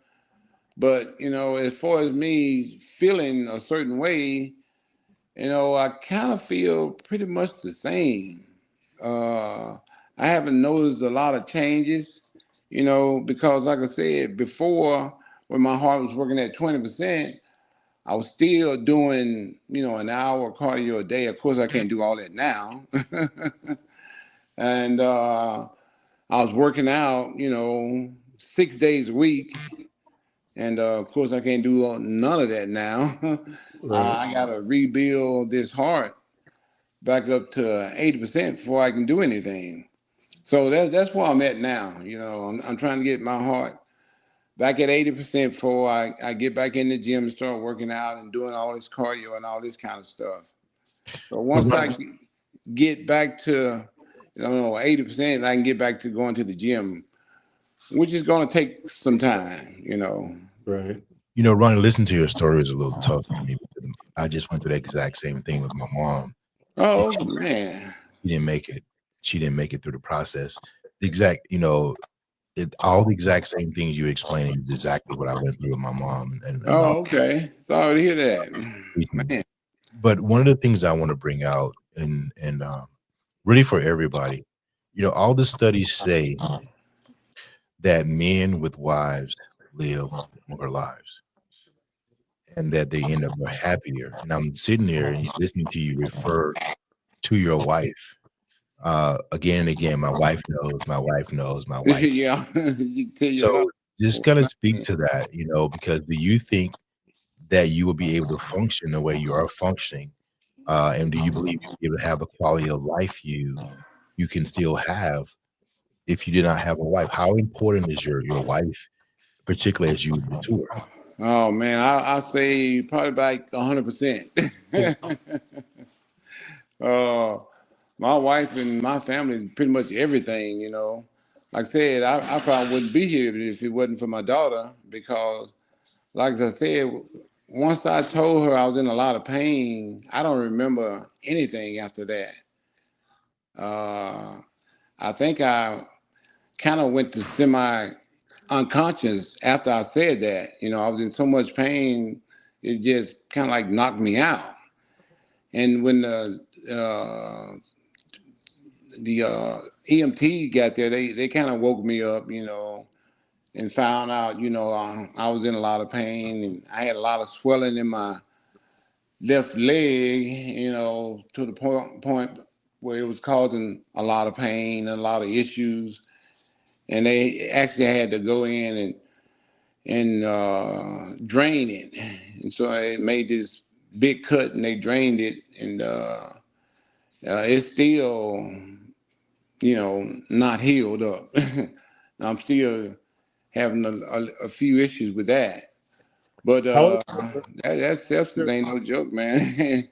But, you know, as far as me feeling a certain way, you know, I kind of feel pretty much the same. Uh, I haven't noticed a lot of changes, you know, because like I said before, when my heart was working at 20%, I was still doing, you know, an hour cardio a day. Of course, I can't do all that now. And I was working out, you know, 6 days a week. And of course, I can't do none of that now. Right. I got to rebuild this heart back up to 80% before I can do anything. So that's where I'm at now. You know, I'm trying to get my heart back at 80% before I get back in the gym and start working out and doing all this cardio and all this kind of stuff. So Well, once I get back to, you know, 80%, I can get back to going to the gym, which is going to take some time, you know. Right. you know, Ronnie, listen to your story is a little tough for me because I just went through the exact same thing with my mom. And Oh, man. she didn't make it. She didn't make it through the process. The exact, you know, all the exact same things you explaining is exactly what I went through with my mom and my Oh, okay. Sorry to hear that. Man. but one of the things I want to bring out and really for everybody, you know, all the studies say that men with wives live longer lives, and that they end up more happier. And I'm sitting there and listening to you refer to your wife again and again. My wife knows, my wife knows, my wife. Yeah, you tell you a lot. So just kind of speak to that, you know, because do you think that you will be able to function the way you are functioning? And do you believe you'll be able to have the quality of life you can still have if you did not have a wife? How important is your wife, particularly as you mature? Oh man, I say probably like 100%. uh, my wife and my family is pretty much everything, you know. Like I said, I probably wouldn't be here if it wasn't for my daughter because, like I said, once I told her I was in a lot of pain, I don't remember anything after that. Uh, I think I kind of went to semi unconscious after I said that. You know, I was in so much pain, it just kind of like knocked me out. And when the EMT got there, they kind of woke me up, you know, and found out, you know, I was in a lot of pain and I had a lot of swelling in my left leg, you know, to the point where it was causing a lot of pain and a lot of issues. And they actually had to go in and drain it. And so it made this big cut and they drained it. And it's still, you know, not healed up. I'm still having a few issues with that. But How that sepsis ain't no joke, man. how's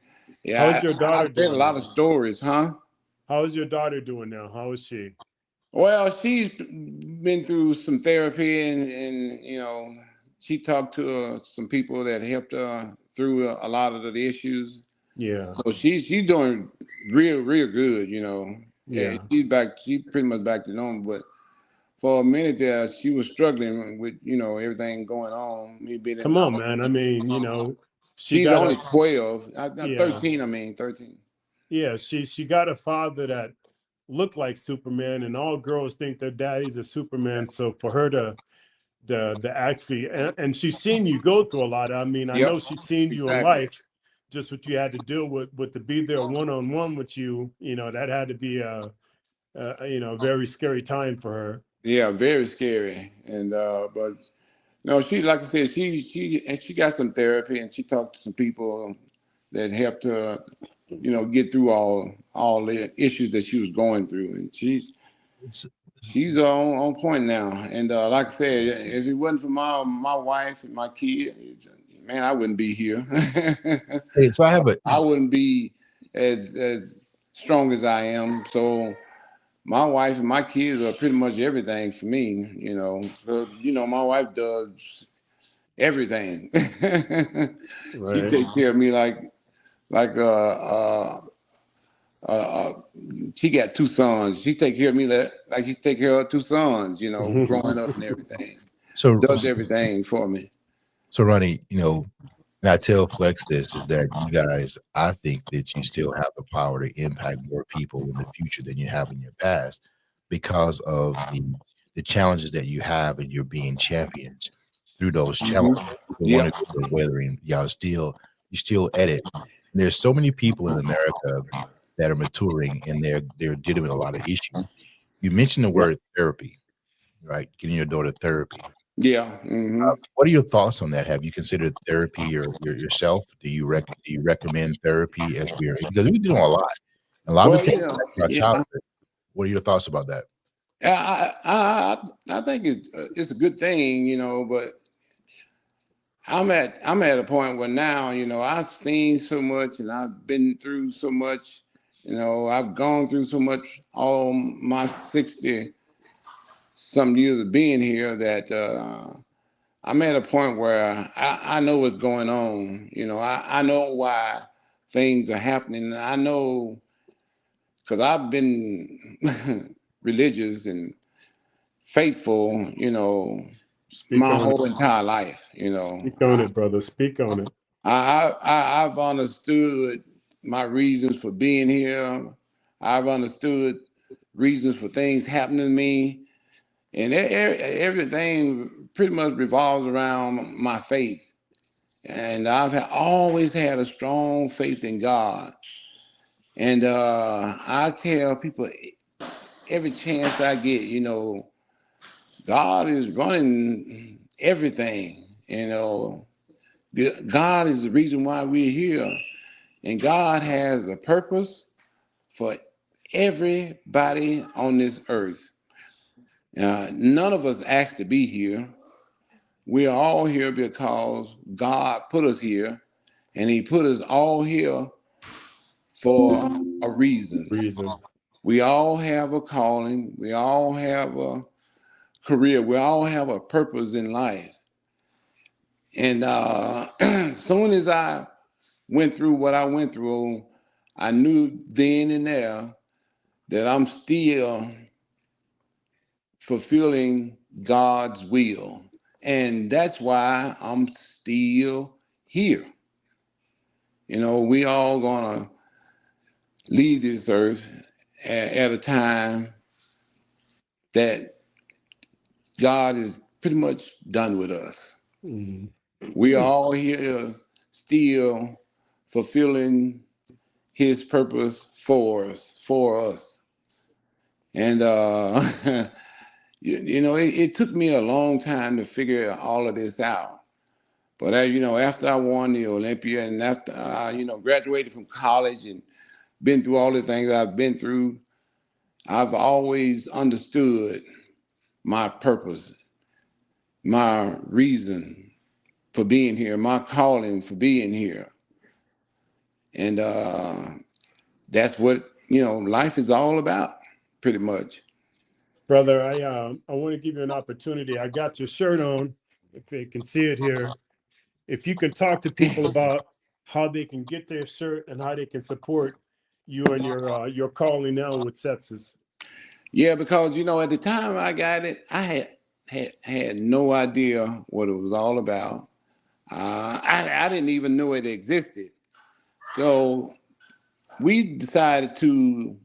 Yeah, your daughter I've read a doing lot of now? stories, huh? How is your daughter doing now? How is she? Well, she's been through some therapy, and you know, she talked to some people that helped her through a lot of the issues. Yeah, So she's doing real good, you know. yeah. She's back. She pretty much back to normal. But for a minute there, she was struggling with you know everything going on. Me being in Come the on, house. man. I mean, you know, she She's got only a 12, yeah, 13. I mean 13. yeah. She got a father that looked like Superman, and all girls think their daddy's a Superman. So for her to the actually and she's seen you go through a lot. I mean, I Yep, know she's seen you in exactly. life, just what you had to deal with to be there one on one with you. You know, that had to be you know, a very scary time for her. Yeah, very scary. And but no, she like I said, she got some therapy and she talked to some people that helped her, you know, get through all the issues that she was going through. And It's- she's on point now. And like I said, if it wasn't for my wife and my kid, man, I wouldn't be here. Hey, so I have a I wouldn't be as strong as I am. So my wife and my kids are pretty much everything for me, you know. So, you know, my wife does everything. She Right. takes care of me like uh, uh, she got two sons. She take care of me like she take care of her two sons, you know, growing up and everything. so Does everything for me. so Ronnie, you know, and I tell Flex this is that you guys, I think that you still have the power to impact more people in the future than you have in your past because of the challenges that you have and you're being champions through those Hmm. challenges. Even one Yep. of you are weathering, y'all still you still at it. And there's so many people in America that are maturing and they're dealing with a lot of issues. You mentioned the Yep. word therapy, right? Getting your daughter therapy. Yeah. Hmm. What are your thoughts on that? Have you considered therapy or yourself? Do you recommend therapy as we are because we're doing a lot of the Well, things you know, back to our yeah. childhood. What are your thoughts about that? I think it's a good thing, you know, but I'm at a point where now, you know, I've seen so much and I've been through so much, you know, I've gone through so much all my 60 some years of being here that I'm at a point where I know what's going on. You know, I know why things are happening. I know because I've been religious and faithful, you know, Speak my on it. whole entire life. You know, Speak on it, brother. Speak on it. I've understood my reasons for being here. I've understood reasons for things happening to me, and everything pretty much revolves around my faith. And always had a strong faith in God. And I tell people every chance I get, God is running everything. God is the reason why we're here. And God has a purpose for everybody on this earth. None of us asked to be here. We are all here because God put us here, and He put us all here for a reason. Reason. We all have a calling. We all have a career. We all have a purpose in life. And soon as I went through what I went through, I knew then and there that I'm still fulfilling God's will. And that's why I'm still here. We all gonna leave this earth at a time that God is pretty much done with us. Mm. We are all here still fulfilling His purpose for us. And it took me a long time to figure all of this out. But after I won the Olympia and after I, graduated from college and been through all the things I've been through, I've always understood my purpose, my reason for being here, my calling for being here. And that's what, life is all about, pretty much. Brother, I want to give you an opportunity. I got your shirt on, if they can see it here. If you can talk to people about how they can get their shirt and how they can support you and your calling now with sepsis. Yeah, because at the time I got it, I had no idea what it was all about. I didn't even know it existed. So we decided to,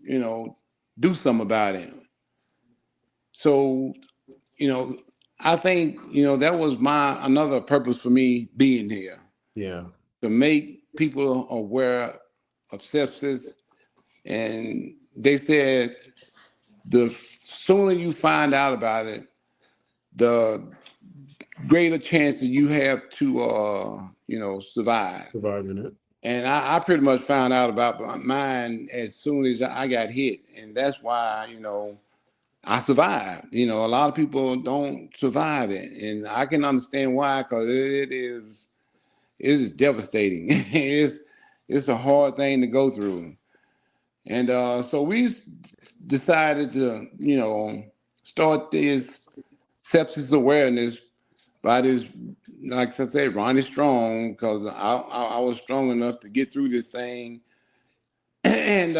do something about it. So, I think, that was another purpose for me being here. Yeah. To make people aware of sepsis. And they said the sooner you find out about it, the greater chance that you have to, survive. Surviving it. And I pretty much found out about mine as soon as I got hit. And that's why, I survived. A lot of people don't survive it. And I can understand why, because it is devastating. it's a hard thing to go through. And so we decided to, start this sepsis awareness by this, like I said, Ronnie Strong, because I was strong enough to get through this thing. And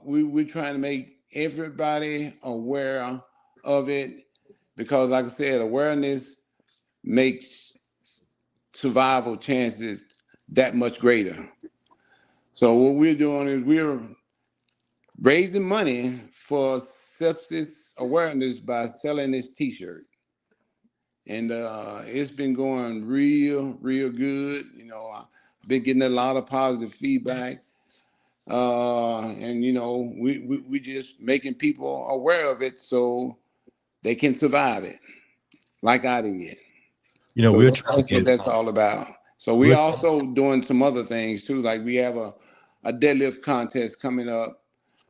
we're trying to make everybody aware of it, because like I said, awareness makes survival chances that much greater. So what we're doing is we're raising money for sepsis awareness by selling this T-shirt. And it's been going real good. I've been getting a lot of positive feedback. And we just making people aware of it so they can survive it, like I did. So We're that's trying to what get that's all about. So we we're also doing some other things too. Like we have a deadlift contest coming up.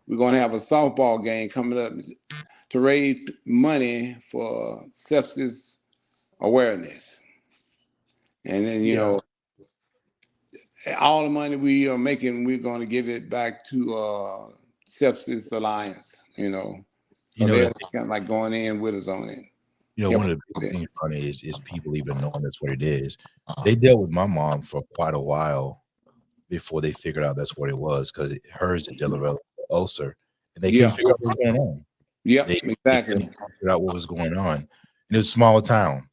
We're gonna have a softball game coming up to raise money for sepsis awareness. And then all the money we are making, we're going to give it back to Sepsis Alliance. So they're kind of like going in with us on it. one of the big things funny is people even knowing that's what it is. They dealt with my mom for quite a while before they figured out that's what it was, because hers had developed an ulcer and they couldn't figure out what was going on. Yeah, They exactly. couldn't figure out what was going on. And it was a smaller town.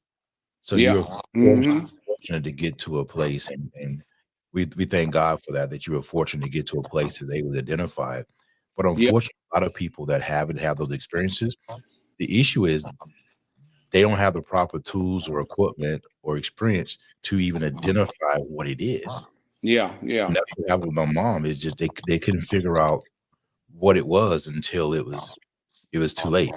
So you're fortunate to get to a place, and we thank God for that you were fortunate to get to a place that they would identify it. But unfortunately, a lot of people that haven't had those experiences, the issue is they don't have the proper tools or equipment or experience to even identify what it is. Yeah, yeah. And that's what happened with my mom. It's just they couldn't figure out what it was until it was too late.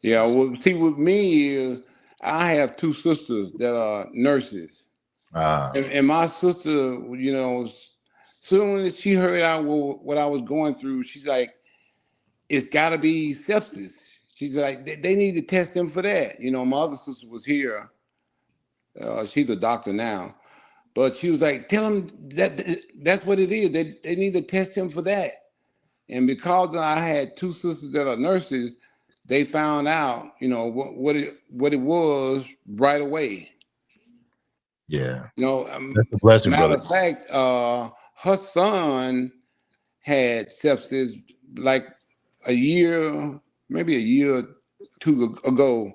Yeah, well, see, with me is I have two sisters that are nurses, and my sister, you know, soon as she heard what I was going through, she's like, "It's got to be sepsis." She's like, "They need to test him for that." You know, my other sister was here. She's a doctor now, but she was like, "Tell him that that's what it is. They need to test him for that." And because I had two sisters that are nurses, they found out, you know, what it was right away. Yeah, You know, that's a blessing, matter brother. of fact, her son had sepsis like a year, maybe a year or two ago,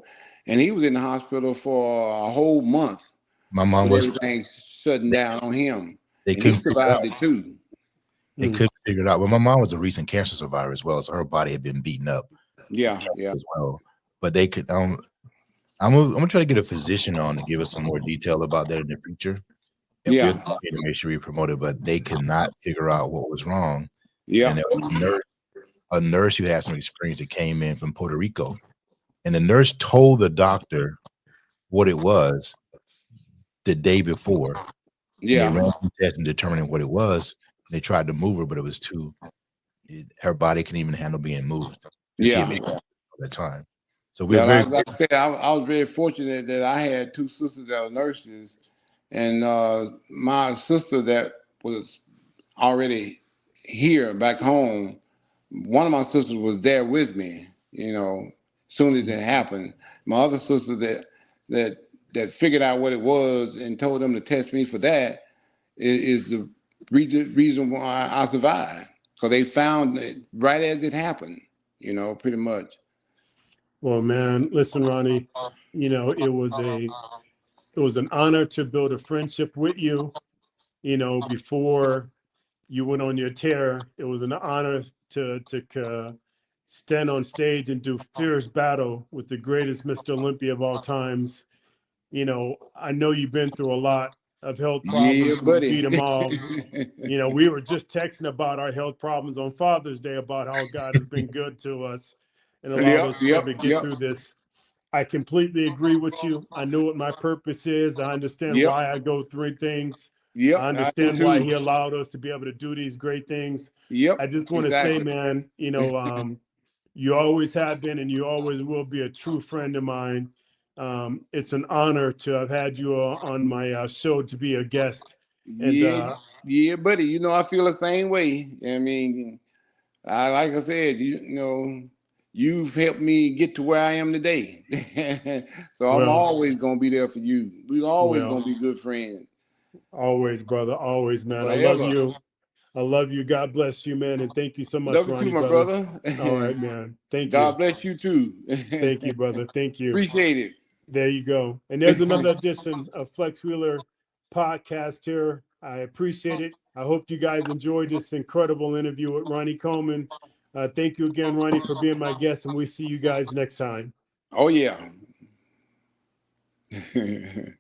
and he was in the hospital for a whole month My mom with was. everything shutting down on him, They and he couldn't figure it out. survived it too. They couldn't figure it out. But my mom was a recent cancer survivor as well, so her body had been beaten up Yeah, yeah, as well. But they could. I'm gonna try to get a physician on to give us some more detail about that in the future, and we'll yeah, continue to make sure we promote it. But they could not figure out what was wrong, yeah, and there was a nurse who had some experience that came in from Puerto Rico, and the nurse told the doctor what it was the day before, and they yeah, ran some tests and determining what it was. They tried to move her, but it was too. Her body couldn't even handle being moved. She had yeah. been at that time. So we're Yeah, very like I said, I was very fortunate that I had two sisters that were nurses, and my sister that was already here back home. One of my sisters was there with me. You know, soon as it happened, my other sister that that figured out what it was and told them to test me for that is the reason why I survived, because they found it right as it happened. You know, pretty much. Well, man, listen, Ronnie, you know, it was an honor to build a friendship with you, you know, before you went on your tear. It was an honor to stand on stage and do fierce battle with the greatest Mr. Olympia of all times. You know, I know you've been through a lot of health Yeah, problems, and you beat buddy. them all. You know, we were just texting about our health problems on Father's Day, about how God has been good to us and allowed Yep, us to be able yep, to get yep, through this. I completely agree with you. I know what my purpose is. I understand yep, why I go through things. I yep. I do understand why too. he allowed us to be able to do these great things. Yep, I just want to say, exactly. man, you know, you always have been and you always will be a true friend of mine. It's an honor to have had you on my show to be a guest. And Yeah, yeah, buddy. You know, I feel the same way. I mean, I like I said, you know, you've helped me get to where I am today. So I'm well, always gonna be there for you. We always well, gonna be good friends always, brother, always, man. I love forever. you. I love you. God bless you, man. And thank you so much, Love you too, Ronnie, my brother. brother. All right, man. Thank you. God bless you too. Thank you, brother. Thank you. Appreciate There you go. And there's another edition of Flex Wheeler podcast here. I appreciate it. I hope you guys enjoyed this incredible interview with Ronnie Coleman. Thank you again, Ronnie, for being my guest, and we see you guys next time. Oh yeah.